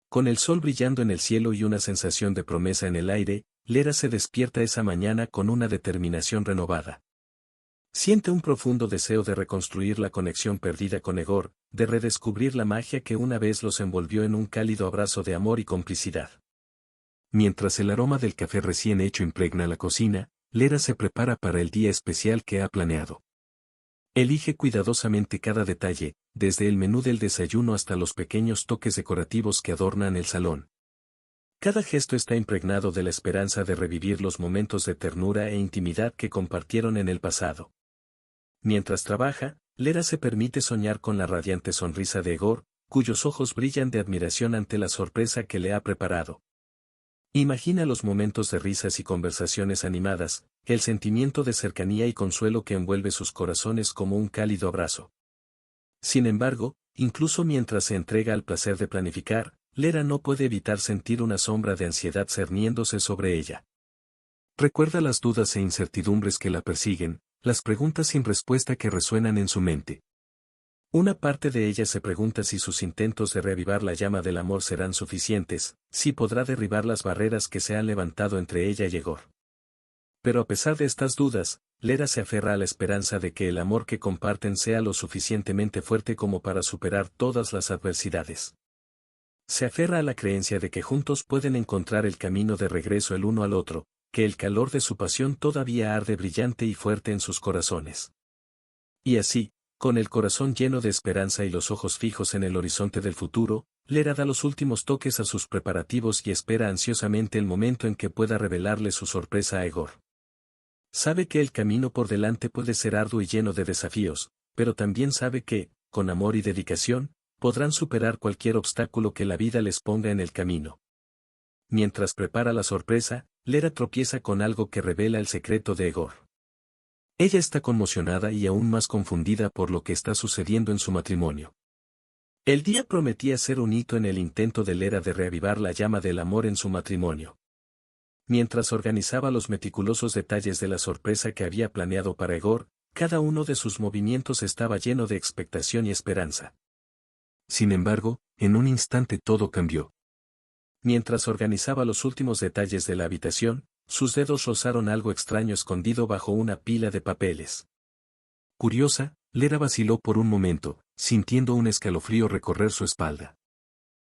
Con el sol brillando en el cielo y una sensación de promesa en el aire, Lera se despierta esa mañana con una determinación renovada. Siente un profundo deseo de reconstruir la conexión perdida con Egor, de redescubrir la magia que una vez los envolvió en un cálido abrazo de amor y complicidad. Mientras el aroma del café recién hecho impregna la cocina, Lera se prepara para el día especial que ha planeado. Elige cuidadosamente cada detalle, desde el menú del desayuno hasta los pequeños toques decorativos que adornan el salón. Cada gesto está impregnado de la esperanza de revivir los momentos de ternura e intimidad que compartieron en el pasado. Mientras trabaja, Lera se permite soñar con la radiante sonrisa de Egor, cuyos ojos brillan de admiración ante la sorpresa que le ha preparado. Imagina los momentos de risas y conversaciones animadas, el sentimiento de cercanía y consuelo que envuelve sus corazones como un cálido abrazo. Sin embargo, incluso mientras se entrega al placer de planificar, Lera no puede evitar sentir una sombra de ansiedad cerniéndose sobre ella. Recuerda las dudas e incertidumbres que la persiguen, las preguntas sin respuesta que resuenan en su mente. Una parte de ella se pregunta si sus intentos de reavivar la llama del amor serán suficientes, si podrá derribar las barreras que se han levantado entre ella y Egor. Pero a pesar de estas dudas, Lera se aferra a la esperanza de que el amor que comparten sea lo suficientemente fuerte como para superar todas las adversidades. Se aferra a la creencia de que juntos pueden encontrar el camino de regreso el uno al otro, que el calor de su pasión todavía arde brillante y fuerte en sus corazones. Y así, con el corazón lleno de esperanza y los ojos fijos en el horizonte del futuro, Lera da los últimos toques a sus preparativos y espera ansiosamente el momento en que pueda revelarle su sorpresa a Egor. Sabe que el camino por delante puede ser arduo y lleno de desafíos, pero también sabe que, con amor y dedicación, podrán superar cualquier obstáculo que la vida les ponga en el camino. Mientras prepara la sorpresa, Lera tropieza con algo que revela el secreto de Egor. Ella está conmocionada y aún más confundida por lo que está sucediendo en su matrimonio. El día prometía ser un hito en el intento de Lera de reavivar la llama del amor en su matrimonio. Mientras organizaba los meticulosos detalles de la sorpresa que había planeado para Egor, cada uno de sus movimientos estaba lleno de expectación y esperanza. Sin embargo, en un instante todo cambió. Mientras organizaba los últimos detalles de la habitación, sus dedos rozaron algo extraño escondido bajo una pila de papeles. Curiosa, Lera vaciló por un momento, sintiendo un escalofrío recorrer su espalda.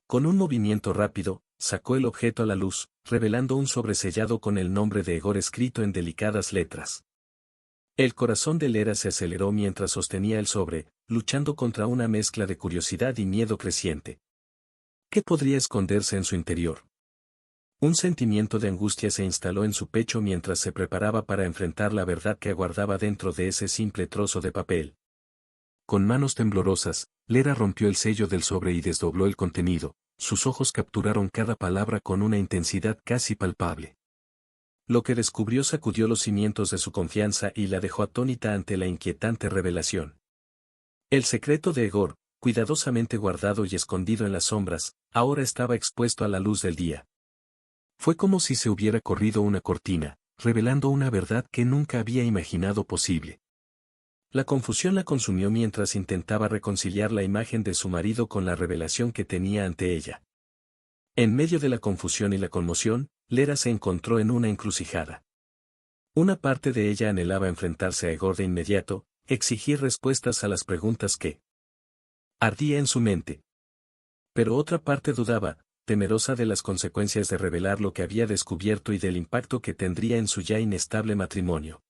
Con un movimiento rápido, sacó el objeto a la luz, revelando un sobresellado con el nombre de Egor escrito en delicadas letras. El corazón de Lera se aceleró mientras sostenía el sobre, luchando contra una mezcla de curiosidad y miedo creciente. ¿Qué podría esconderse en su interior? Un sentimiento de angustia se instaló en su pecho mientras se preparaba para enfrentar la verdad que aguardaba dentro de ese simple trozo de papel. Con manos temblorosas, Lera rompió el sello del sobre y desdobló el contenido. Sus ojos capturaron cada palabra con una intensidad casi palpable. Lo que descubrió sacudió los cimientos de su confianza y la dejó atónita ante la inquietante revelación. El secreto de Egor, cuidadosamente guardado y escondido en las sombras, ahora estaba expuesto a la luz del día. Fue como si se hubiera corrido una cortina, revelando una verdad que nunca había imaginado posible. La confusión la consumió mientras intentaba reconciliar la imagen de su marido con la revelación que tenía ante ella. En medio de la confusión y la conmoción, Lera se encontró en una encrucijada. Una parte de ella anhelaba enfrentarse a Egor de inmediato, exigir respuestas a las preguntas que ardía en su mente. Pero otra parte dudaba, temerosa de las consecuencias de revelar lo que había descubierto y del impacto que tendría en su ya inestable matrimonio.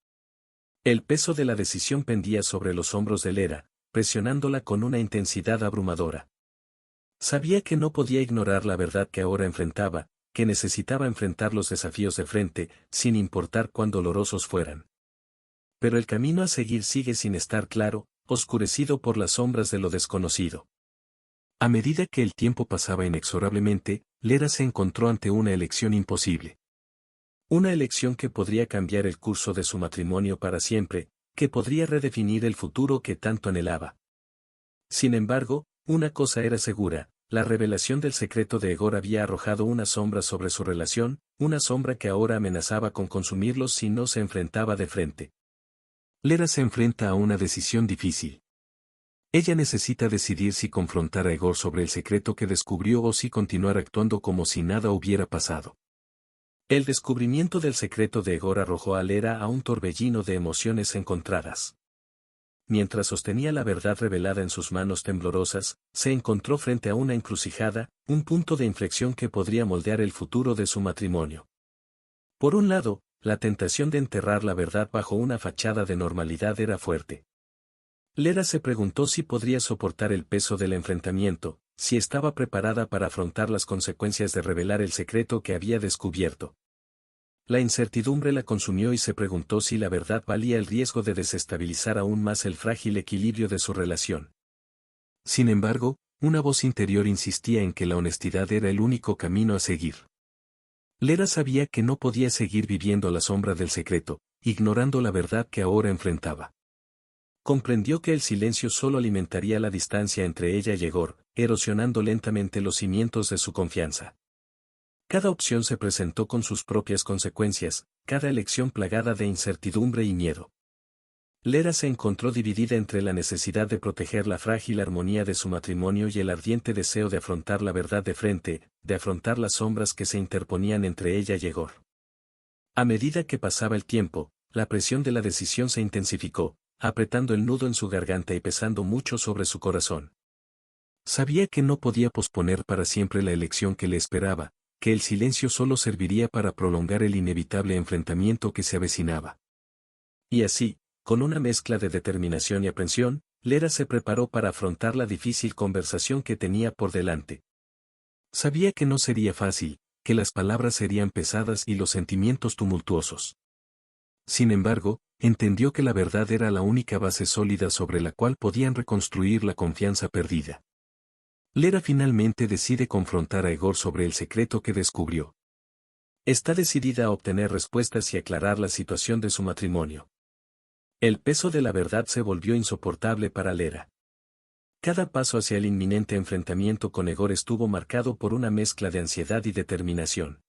El peso de la decisión pendía sobre los hombros de Lera, presionándola con una intensidad abrumadora. Sabía que no podía ignorar la verdad que ahora enfrentaba, que necesitaba enfrentar los desafíos de frente, sin importar cuán dolorosos fueran. Pero el camino a seguir sigue sin estar claro, oscurecido por las sombras de lo desconocido. A medida que el tiempo pasaba inexorablemente, Lera se encontró ante una elección imposible. Una elección que podría cambiar el curso de su matrimonio para siempre, que podría redefinir el futuro que tanto anhelaba. Sin embargo, una cosa era segura, la revelación del secreto de Egor había arrojado una sombra sobre su relación, una sombra que ahora amenazaba con consumirlos si no se enfrentaba de frente. Lera se enfrenta a una decisión difícil. Ella necesita decidir si confrontar a Egor sobre el secreto que descubrió o si continuar actuando como si nada hubiera pasado. El descubrimiento del secreto de Egor arrojó a Lera a un torbellino de emociones encontradas. Mientras sostenía la verdad revelada en sus manos temblorosas, se encontró frente a una encrucijada, un punto de inflexión que podría moldear el futuro de su matrimonio. Por un lado, la tentación de enterrar la verdad bajo una fachada de normalidad era fuerte. Lera se preguntó si podría soportar el peso del enfrentamiento, si estaba preparada para afrontar las consecuencias de revelar el secreto que había descubierto. La incertidumbre la consumió y se preguntó si la verdad valía el riesgo de desestabilizar aún más el frágil equilibrio de su relación. Sin embargo, una voz interior insistía en que la honestidad era el único camino a seguir. Lera sabía que no podía seguir viviendo a la sombra del secreto, ignorando la verdad que ahora enfrentaba. Comprendió que el silencio solo alimentaría la distancia entre ella y Egor, erosionando lentamente los cimientos de su confianza. Cada opción se presentó con sus propias consecuencias, cada elección plagada de incertidumbre y miedo. Lera se encontró dividida entre la necesidad de proteger la frágil armonía de su matrimonio y el ardiente deseo de afrontar la verdad de frente, de afrontar las sombras que se interponían entre ella y Egor. A medida que pasaba el tiempo, la presión de la decisión se intensificó, apretando el nudo en su garganta y pesando mucho sobre su corazón. Sabía que no podía posponer para siempre la elección que le esperaba, que el silencio solo serviría para prolongar el inevitable enfrentamiento que se avecinaba. Y así, con una mezcla de determinación y aprensión, Lera se preparó para afrontar la difícil conversación que tenía por delante. Sabía que no sería fácil, que las palabras serían pesadas y los sentimientos tumultuosos. Sin embargo, entendió que la verdad era la única base sólida sobre la cual podían reconstruir la confianza perdida. Lera finalmente decide confrontar a Egor sobre el secreto que descubrió. Está decidida a obtener respuestas y aclarar la situación de su matrimonio. El peso de la verdad se volvió insoportable para Lera. Cada paso hacia el inminente enfrentamiento con Egor estuvo marcado por una mezcla de ansiedad y determinación.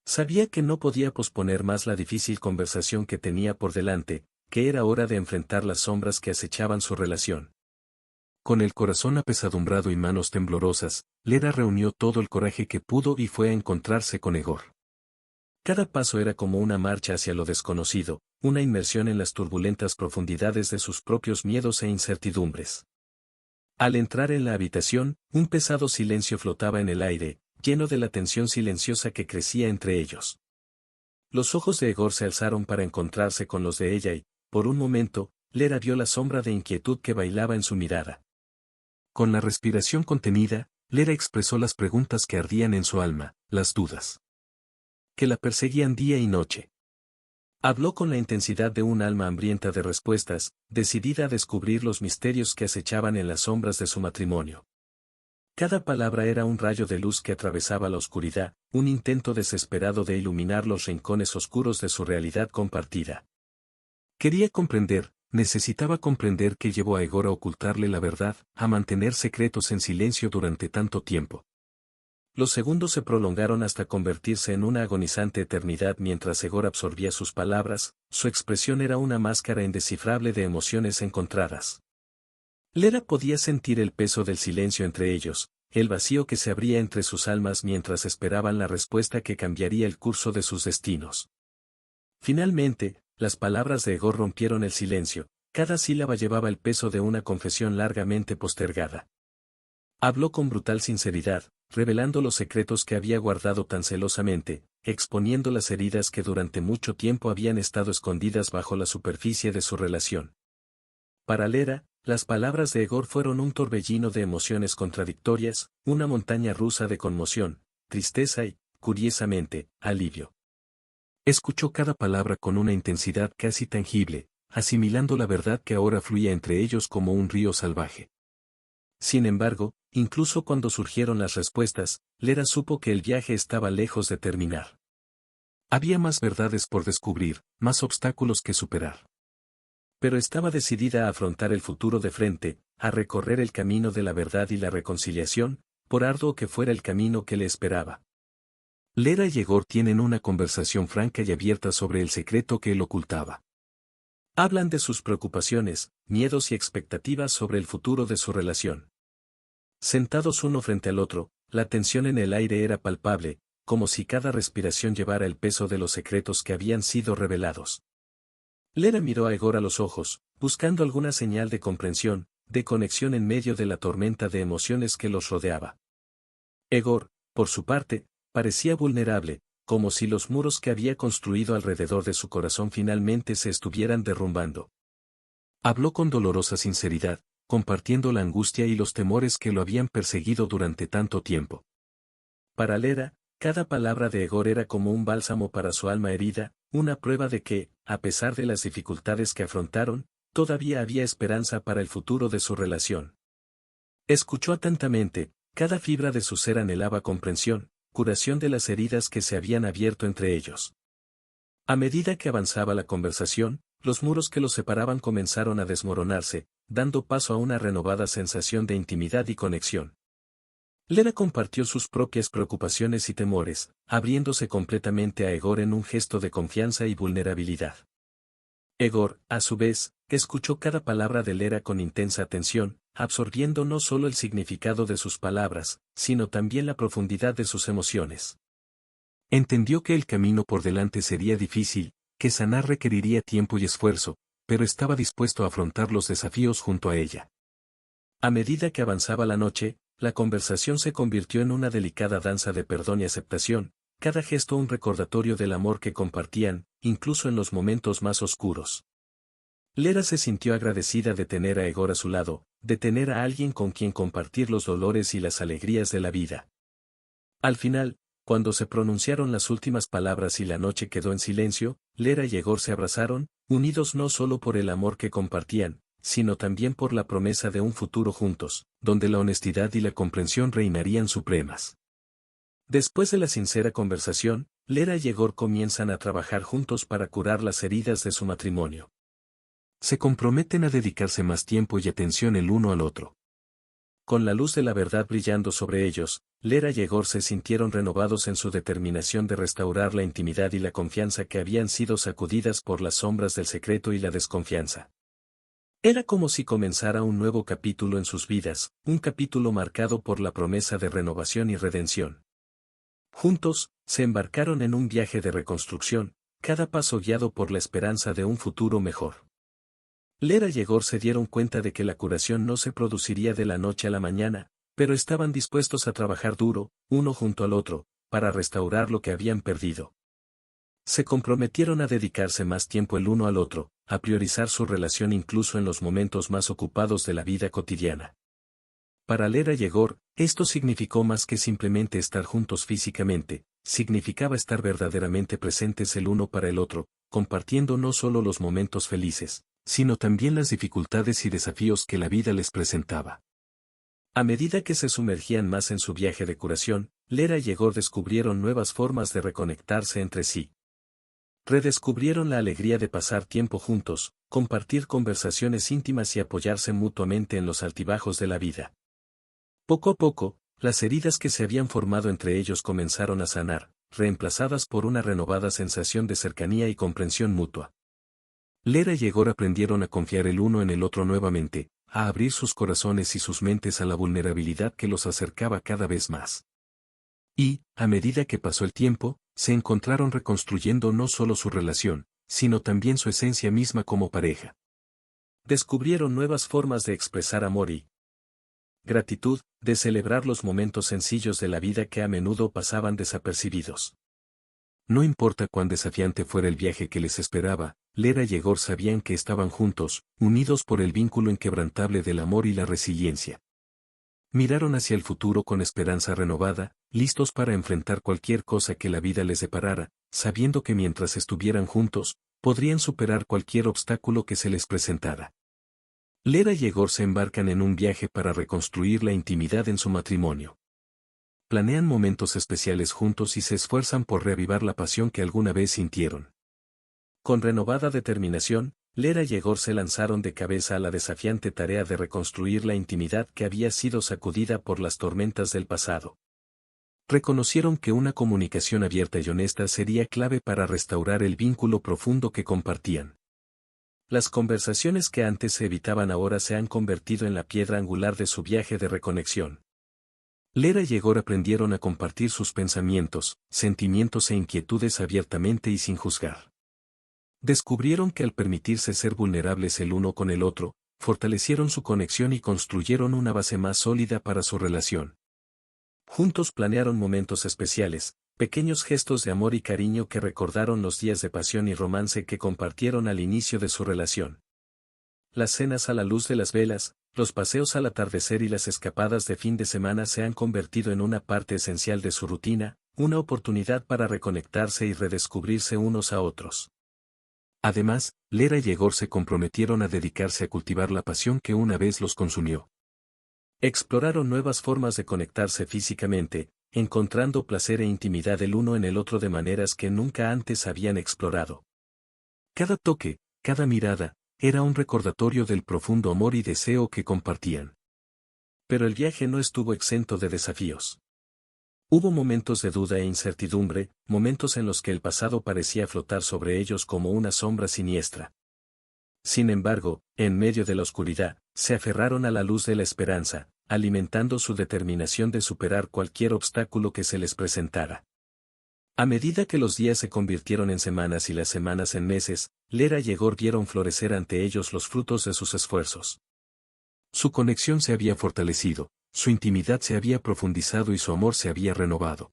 Sabía que no podía posponer más la difícil conversación que tenía por delante, que era hora de enfrentar las sombras que acechaban su relación. Con el corazón apesadumbrado y manos temblorosas, Lera reunió todo el coraje que pudo y fue a encontrarse con Egor. Cada paso era como una marcha hacia lo desconocido, una inmersión en las turbulentas profundidades de sus propios miedos e incertidumbres. Al entrar en la habitación, un pesado silencio flotaba en el aire, lleno de la tensión silenciosa que crecía entre ellos. Los ojos de Egor se alzaron para encontrarse con los de ella y, por un momento, Lera vio la sombra de inquietud que bailaba en su mirada. Con la respiración contenida, Lera expresó las preguntas que ardían en su alma, las dudas que la perseguían día y noche. Habló con la intensidad de un alma hambrienta de respuestas, decidida a descubrir los misterios que acechaban en las sombras de su matrimonio. Cada palabra era un rayo de luz que atravesaba la oscuridad, un intento desesperado de iluminar los rincones oscuros de su realidad compartida. Quería comprender, necesitaba comprender qué llevó a Egor a ocultarle la verdad, a mantener secretos en silencio durante tanto tiempo. Los segundos se prolongaron hasta convertirse en una agonizante eternidad mientras Egor absorbía sus palabras, su expresión era una máscara indescifrable de emociones encontradas. Lera podía sentir el peso del silencio entre ellos, el vacío que se abría entre sus almas mientras esperaban la respuesta que cambiaría el curso de sus destinos. Finalmente, las palabras de Egor rompieron el silencio, cada sílaba llevaba el peso de una confesión largamente postergada. Habló con brutal sinceridad, revelando los secretos que había guardado tan celosamente, exponiendo las heridas que durante mucho tiempo habían estado escondidas bajo la superficie de su relación. Para Lera, las palabras de Egor fueron un torbellino de emociones contradictorias, una montaña rusa de conmoción, tristeza y, curiosamente, alivio. Escuchó cada palabra con una intensidad casi tangible, asimilando la verdad que ahora fluía entre ellos como un río salvaje. Sin embargo, incluso cuando surgieron las respuestas, Lera supo que el viaje estaba lejos de terminar. Había más verdades por descubrir, más obstáculos que superar. Pero estaba decidida a afrontar el futuro de frente, a recorrer el camino de la verdad y la reconciliación, por arduo que fuera el camino que le esperaba. Lera y Egor tienen una conversación franca y abierta sobre el secreto que él ocultaba. Hablan de sus preocupaciones, miedos y expectativas sobre el futuro de su relación. Sentados uno frente al otro, la tensión en el aire era palpable, como si cada respiración llevara el peso de los secretos que habían sido revelados. Lera miró a Egor a los ojos, buscando alguna señal de comprensión, de conexión en medio de la tormenta de emociones que los rodeaba. Egor, por su parte, parecía vulnerable, como si los muros que había construido alrededor de su corazón finalmente se estuvieran derrumbando. Habló con dolorosa sinceridad, compartiendo la angustia y los temores que lo habían perseguido durante tanto tiempo. Para Lera, cada palabra de Egor era como un bálsamo para su alma herida, una prueba de que, a pesar de las dificultades que afrontaron, todavía había esperanza para el futuro de su relación. Escuchó atentamente, cada fibra de su ser anhelaba comprensión, curación de las heridas que se habían abierto entre ellos. A medida que avanzaba la conversación, los muros que los separaban comenzaron a desmoronarse, dando paso a una renovada sensación de intimidad y conexión. Lera compartió sus propias preocupaciones y temores, abriéndose completamente a Egor en un gesto de confianza y vulnerabilidad. Egor, a su vez, escuchó cada palabra de Lera con intensa atención, absorbiendo no solo el significado de sus palabras, sino también la profundidad de sus emociones. Entendió que el camino por delante sería difícil, que sanar requeriría tiempo y esfuerzo, pero estaba dispuesto a afrontar los desafíos junto a ella. A medida que avanzaba la noche, la conversación se convirtió en una delicada danza de perdón y aceptación, cada gesto un recordatorio del amor que compartían, incluso en los momentos más oscuros. Lera se sintió agradecida de tener a Egor a su lado, de tener a alguien con quien compartir los dolores y las alegrías de la vida. Al final, cuando se pronunciaron las últimas palabras y la noche quedó en silencio, Lera y Egor se abrazaron, unidos no solo por el amor que compartían, sino también por la promesa de un futuro juntos, donde la honestidad y la comprensión reinarían supremas. Después de la sincera conversación, Lera y Egor comienzan a trabajar juntos para curar las heridas de su matrimonio. Se comprometen a dedicarse más tiempo y atención el uno al otro. Con la luz de la verdad brillando sobre ellos, Lera y Egor se sintieron renovados en su determinación de restaurar la intimidad y la confianza que habían sido sacudidas por las sombras del secreto y la desconfianza. Era como si comenzara un nuevo capítulo en sus vidas, un capítulo marcado por la promesa de renovación y redención. Juntos, se embarcaron en un viaje de reconstrucción, cada paso guiado por la esperanza de un futuro mejor. Lera y Egor se dieron cuenta de que la curación no se produciría de la noche a la mañana, pero estaban dispuestos a trabajar duro, uno junto al otro, para restaurar lo que habían perdido. Se comprometieron a dedicarse más tiempo el uno al otro, a priorizar su relación incluso en los momentos más ocupados de la vida cotidiana. Para Lera y Egor, esto significó más que simplemente estar juntos físicamente, significaba estar verdaderamente presentes el uno para el otro, compartiendo no solo los momentos felices, sino también las dificultades y desafíos que la vida les presentaba. A medida que se sumergían más en su viaje de curación, Lera y Egor descubrieron nuevas formas de reconectarse entre sí. Redescubrieron la alegría de pasar tiempo juntos, compartir conversaciones íntimas y apoyarse mutuamente en los altibajos de la vida. Poco a poco, las heridas que se habían formado entre ellos comenzaron a sanar, reemplazadas por una renovada sensación de cercanía y comprensión mutua. Lera y Egor aprendieron a confiar el uno en el otro nuevamente, a abrir sus corazones y sus mentes a la vulnerabilidad que los acercaba cada vez más. Y, a medida que pasó el tiempo, se encontraron reconstruyendo no solo su relación, sino también su esencia misma como pareja. Descubrieron nuevas formas de expresar amor y gratitud, de celebrar los momentos sencillos de la vida que a menudo pasaban desapercibidos. No importa cuán desafiante fuera el viaje que les esperaba, Lera y Egor sabían que estaban juntos, unidos por el vínculo inquebrantable del amor y la resiliencia. Miraron hacia el futuro con esperanza renovada, listos para enfrentar cualquier cosa que la vida les deparara, sabiendo que mientras estuvieran juntos, podrían superar cualquier obstáculo que se les presentara. Lera y Egor se embarcan en un viaje para reconstruir la intimidad en su matrimonio. Planean momentos especiales juntos y se esfuerzan por reavivar la pasión que alguna vez sintieron. Con renovada determinación, Lera y Egor se lanzaron de cabeza a la desafiante tarea de reconstruir la intimidad que había sido sacudida por las tormentas del pasado. Reconocieron que una comunicación abierta y honesta sería clave para restaurar el vínculo profundo que compartían. Las conversaciones que antes se evitaban ahora se han convertido en la piedra angular de su viaje de reconexión. Lera y Egor aprendieron a compartir sus pensamientos, sentimientos e inquietudes abiertamente y sin juzgar. Descubrieron que al permitirse ser vulnerables el uno con el otro, fortalecieron su conexión y construyeron una base más sólida para su relación. Juntos planearon momentos especiales, pequeños gestos de amor y cariño que recordaron los días de pasión y romance que compartieron al inicio de su relación. Las cenas a la luz de las velas, los paseos al atardecer y las escapadas de fin de semana se han convertido en una parte esencial de su rutina, una oportunidad para reconectarse y redescubrirse unos a otros. Además, Lera y Egor se comprometieron a dedicarse a cultivar la pasión que una vez los consumió. Exploraron nuevas formas de conectarse físicamente, encontrando placer e intimidad el uno en el otro de maneras que nunca antes habían explorado. Cada toque, cada mirada, era un recordatorio del profundo amor y deseo que compartían. Pero el viaje no estuvo exento de desafíos. Hubo momentos de duda e incertidumbre, momentos en los que el pasado parecía flotar sobre ellos como una sombra siniestra. Sin embargo, en medio de la oscuridad, se aferraron a la luz de la esperanza, alimentando su determinación de superar cualquier obstáculo que se les presentara. A medida que los días se convirtieron en semanas y las semanas en meses, Lera y Egor vieron florecer ante ellos los frutos de sus esfuerzos. Su conexión se había fortalecido, su intimidad se había profundizado y su amor se había renovado.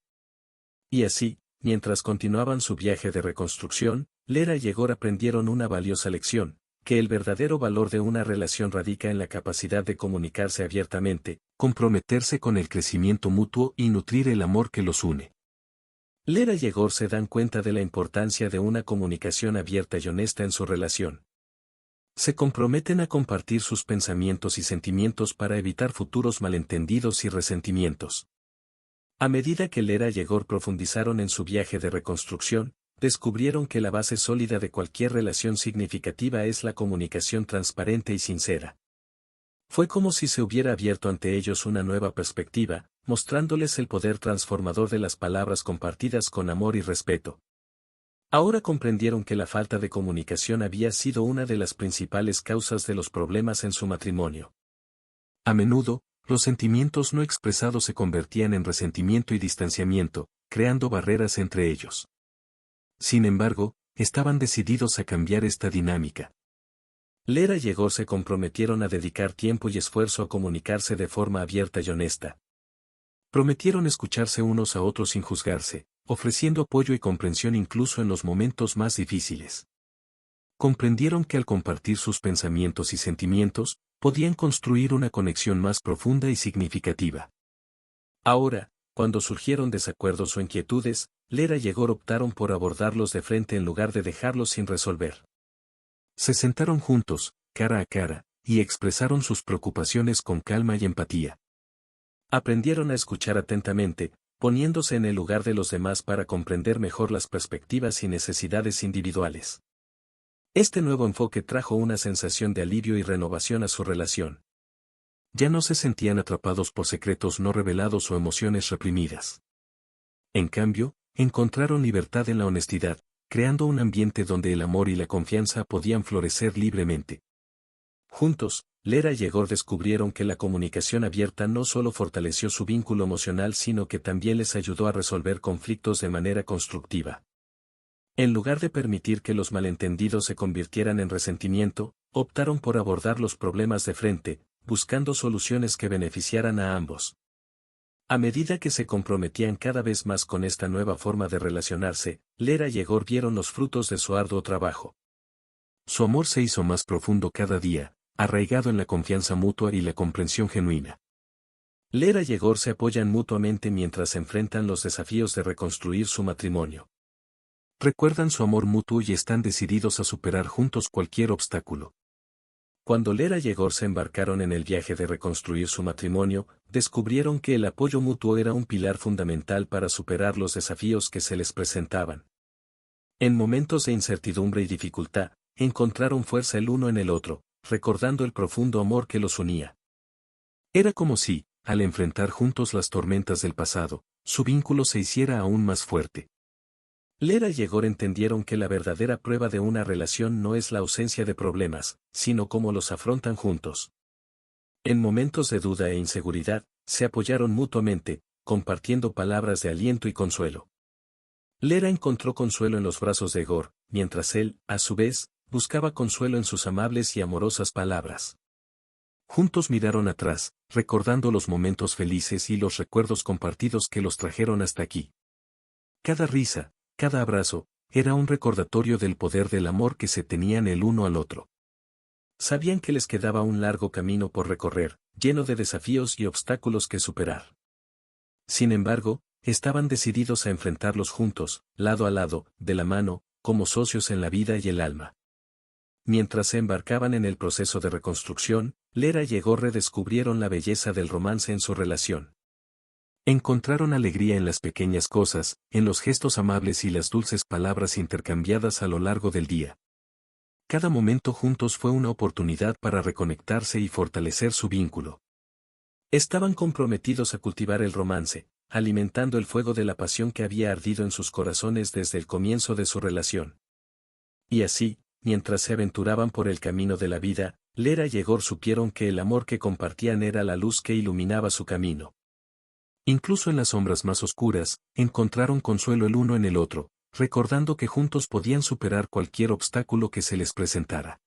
Y así, mientras continuaban su viaje de reconstrucción, Lera y Egor aprendieron una valiosa lección, que el verdadero valor de una relación radica en la capacidad de comunicarse abiertamente, comprometerse con el crecimiento mutuo y nutrir el amor que los une. Lera y Egor se dan cuenta de la importancia de una comunicación abierta y honesta en su relación. Se comprometen a compartir sus pensamientos y sentimientos para evitar futuros malentendidos y resentimientos. A medida que Lera y Egor profundizaron en su viaje de reconstrucción, descubrieron que la base sólida de cualquier relación significativa es la comunicación transparente y sincera. Fue como si se hubiera abierto ante ellos una nueva perspectiva, mostrándoles el poder transformador de las palabras compartidas con amor y respeto. Ahora comprendieron que la falta de comunicación había sido una de las principales causas de los problemas en su matrimonio. A menudo, los sentimientos no expresados se convertían en resentimiento y distanciamiento, creando barreras entre ellos. Sin embargo, estaban decididos a cambiar esta dinámica. Lera y Egor se comprometieron a dedicar tiempo y esfuerzo a comunicarse de forma abierta y honesta. Prometieron escucharse unos a otros sin juzgarse, ofreciendo apoyo y comprensión incluso en los momentos más difíciles. Comprendieron que al compartir sus pensamientos y sentimientos, podían construir una conexión más profunda y significativa. Ahora, cuando surgieron desacuerdos o inquietudes, Lera y Egor optaron por abordarlos de frente en lugar de dejarlos sin resolver. Se sentaron juntos, cara a cara, y expresaron sus preocupaciones con calma y empatía. Aprendieron a escuchar atentamente, poniéndose en el lugar de los demás para comprender mejor las perspectivas y necesidades individuales. Este nuevo enfoque trajo una sensación de alivio y renovación a su relación. Ya no se sentían atrapados por secretos no revelados o emociones reprimidas. En cambio, encontraron libertad en la honestidad, creando un ambiente donde el amor y la confianza podían florecer libremente. Juntos, Lera y Egor descubrieron que la comunicación abierta no solo fortaleció su vínculo emocional sino que también les ayudó a resolver conflictos de manera constructiva. En lugar de permitir que los malentendidos se convirtieran en resentimiento, optaron por abordar los problemas de frente, buscando soluciones que beneficiaran a ambos. A medida que se comprometían cada vez más con esta nueva forma de relacionarse, Lera y Egor vieron los frutos de su arduo trabajo. Su amor se hizo más profundo cada día, arraigado en la confianza mutua y la comprensión genuina. Lera y Egor se apoyan mutuamente mientras enfrentan los desafíos de reconstruir su matrimonio. Recuerdan su amor mutuo y están decididos a superar juntos cualquier obstáculo. Cuando Lera y Egor se embarcaron en el viaje de reconstruir su matrimonio, descubrieron que el apoyo mutuo era un pilar fundamental para superar los desafíos que se les presentaban. En momentos de incertidumbre y dificultad, encontraron fuerza el uno en el otro, recordando el profundo amor que los unía. Era como si, al enfrentar juntos las tormentas del pasado, su vínculo se hiciera aún más fuerte. Lera y Egor entendieron que la verdadera prueba de una relación no es la ausencia de problemas, sino cómo los afrontan juntos. En momentos de duda e inseguridad, se apoyaron mutuamente, compartiendo palabras de aliento y consuelo. Lera encontró consuelo en los brazos de Egor, mientras él, a su vez, buscaba consuelo en sus amables y amorosas palabras. Juntos miraron atrás, recordando los momentos felices y los recuerdos compartidos que los trajeron hasta aquí. Cada risa, cada abrazo, era un recordatorio del poder del amor que se tenían el uno al otro. Sabían que les quedaba un largo camino por recorrer, lleno de desafíos y obstáculos que superar. Sin embargo, estaban decididos a enfrentarlos juntos, lado a lado, de la mano, como socios en la vida y el alma. Mientras se embarcaban en el proceso de reconstrucción, Lera y Egor redescubrieron la belleza del romance en su relación. Encontraron alegría en las pequeñas cosas, en los gestos amables y las dulces palabras intercambiadas a lo largo del día. Cada momento juntos fue una oportunidad para reconectarse y fortalecer su vínculo. Estaban comprometidos a cultivar el romance, alimentando el fuego de la pasión que había ardido en sus corazones desde el comienzo de su relación. Y así, mientras se aventuraban por el camino de la vida, Lera y Egor supieron que el amor que compartían era la luz que iluminaba su camino. Incluso en las sombras más oscuras, encontraron consuelo el uno en el otro, recordando que juntos podían superar cualquier obstáculo que se les presentara.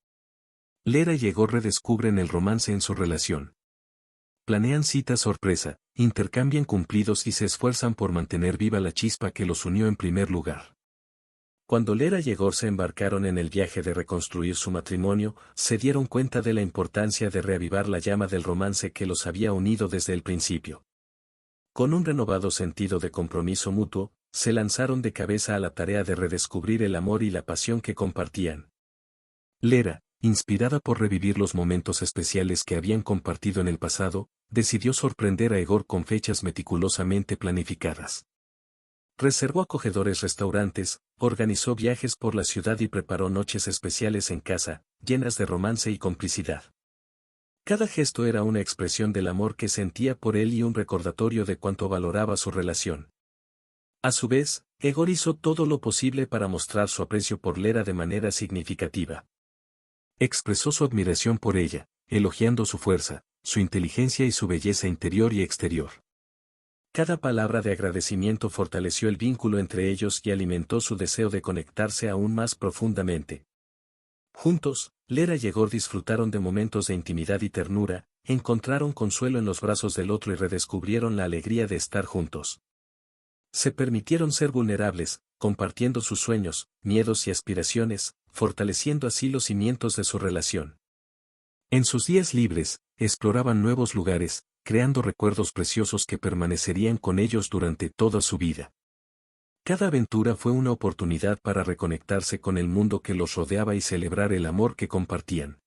Lera y Egor redescubren el romance en su relación. Planean citas sorpresa, intercambian cumplidos y se esfuerzan por mantener viva la chispa que los unió en primer lugar. Cuando Lera y Egor se embarcaron en el viaje de reconstruir su matrimonio, se dieron cuenta de la importancia de reavivar la llama del romance que los había unido desde el principio. Con un renovado sentido de compromiso mutuo, se lanzaron de cabeza a la tarea de redescubrir el amor y la pasión que compartían. Lera, inspirada por revivir los momentos especiales que habían compartido en el pasado, decidió sorprender a Egor con fechas meticulosamente planificadas. Reservó acogedores restaurantes, organizó viajes por la ciudad y preparó noches especiales en casa, llenas de romance y complicidad. Cada gesto era una expresión del amor que sentía por él y un recordatorio de cuánto valoraba su relación. A su vez, Egor hizo todo lo posible para mostrar su aprecio por Lera de manera significativa. Expresó su admiración por ella, elogiando su fuerza, su inteligencia y su belleza interior y exterior. Cada palabra de agradecimiento fortaleció el vínculo entre ellos y alimentó su deseo de conectarse aún más profundamente. Juntos, Lera y Egor disfrutaron de momentos de intimidad y ternura, encontraron consuelo en los brazos del otro y redescubrieron la alegría de estar juntos. Se permitieron ser vulnerables, compartiendo sus sueños, miedos y aspiraciones, fortaleciendo así los cimientos de su relación. En sus días libres, exploraban nuevos lugares, creando recuerdos preciosos que permanecerían con ellos durante toda su vida. Cada aventura fue una oportunidad para reconectarse con el mundo que los rodeaba y celebrar el amor que compartían.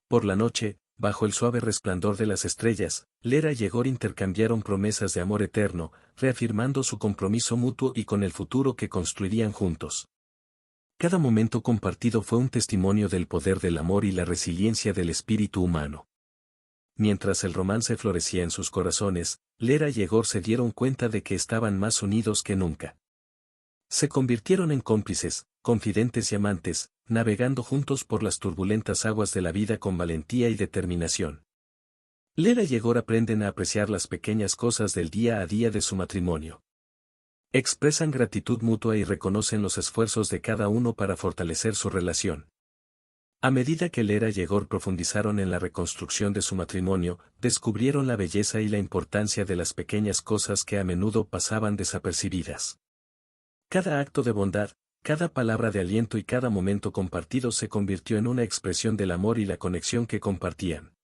Por la noche, bajo el suave resplandor de las estrellas, Lera y Egor intercambiaron promesas de amor eterno, reafirmando su compromiso mutuo y con el futuro que construirían juntos. Cada momento compartido fue un testimonio del poder del amor y la resiliencia del espíritu humano. Mientras el romance florecía en sus corazones, Lera y Egor se dieron cuenta de que estaban más unidos que nunca. Se convirtieron en cómplices, confidentes y amantes, navegando juntos por las turbulentas aguas de la vida con valentía y determinación. Lera y Egor aprenden a apreciar las pequeñas cosas del día a día de su matrimonio. Expresan gratitud mutua y reconocen los esfuerzos de cada uno para fortalecer su relación. A medida que Lera y Egor profundizaron en la reconstrucción de su matrimonio, descubrieron la belleza y la importancia de las pequeñas cosas que a menudo pasaban desapercibidas. Cada acto de bondad, cada palabra de aliento y cada momento compartido se convirtió en una expresión del amor y la conexión que compartían.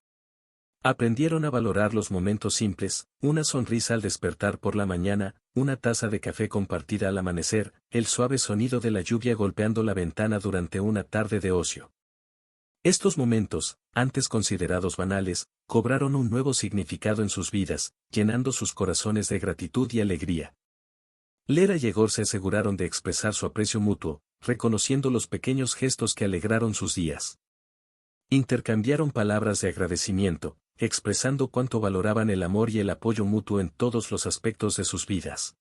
Aprendieron a valorar los momentos simples, una sonrisa al despertar por la mañana, una taza de café compartida al amanecer, el suave sonido de la lluvia golpeando la ventana durante una tarde de ocio. Estos momentos, antes considerados banales, cobraron un nuevo significado en sus vidas, llenando sus corazones de gratitud y alegría. Lera y Egor se aseguraron de expresar su aprecio mutuo, reconociendo los pequeños gestos que alegraron sus días. Intercambiaron palabras de agradecimiento, expresando cuánto valoraban el amor y el apoyo mutuo en todos los aspectos de sus vidas.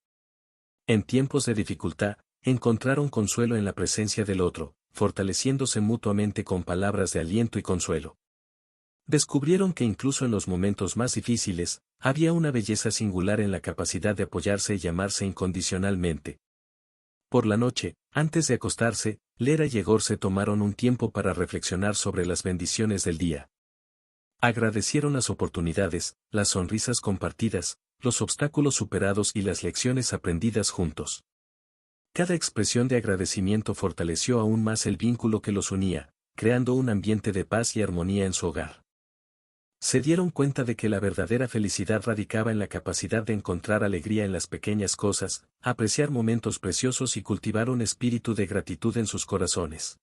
En tiempos de dificultad, encontraron consuelo en la presencia del otro, fortaleciéndose mutuamente con palabras de aliento y consuelo. Descubrieron que incluso en los momentos más difíciles, había una belleza singular en la capacidad de apoyarse y amarse incondicionalmente. Por la noche, antes de acostarse, Lera y Egor se tomaron un tiempo para reflexionar sobre las bendiciones del día. Agradecieron las oportunidades, las sonrisas compartidas, los obstáculos superados y las lecciones aprendidas juntos. Cada expresión de agradecimiento fortaleció aún más el vínculo que los unía, creando un ambiente de paz y armonía en su hogar. Se dieron cuenta de que la verdadera felicidad radicaba en la capacidad de encontrar alegría en las pequeñas cosas, apreciar momentos preciosos y cultivar un espíritu de gratitud en sus corazones.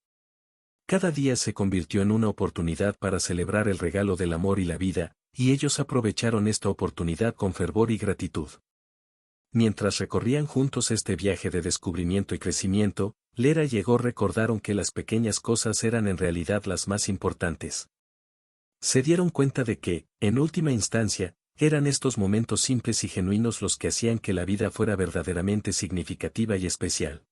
Cada día se convirtió en una oportunidad para celebrar el regalo del amor y la vida, y ellos aprovecharon esta oportunidad con fervor y gratitud. Mientras recorrían juntos este viaje de descubrimiento y crecimiento, Lera y Egor recordaron que las pequeñas cosas eran en realidad las más importantes. Se dieron cuenta de que, en última instancia, eran estos momentos simples y genuinos los que hacían que la vida fuera verdaderamente significativa y especial.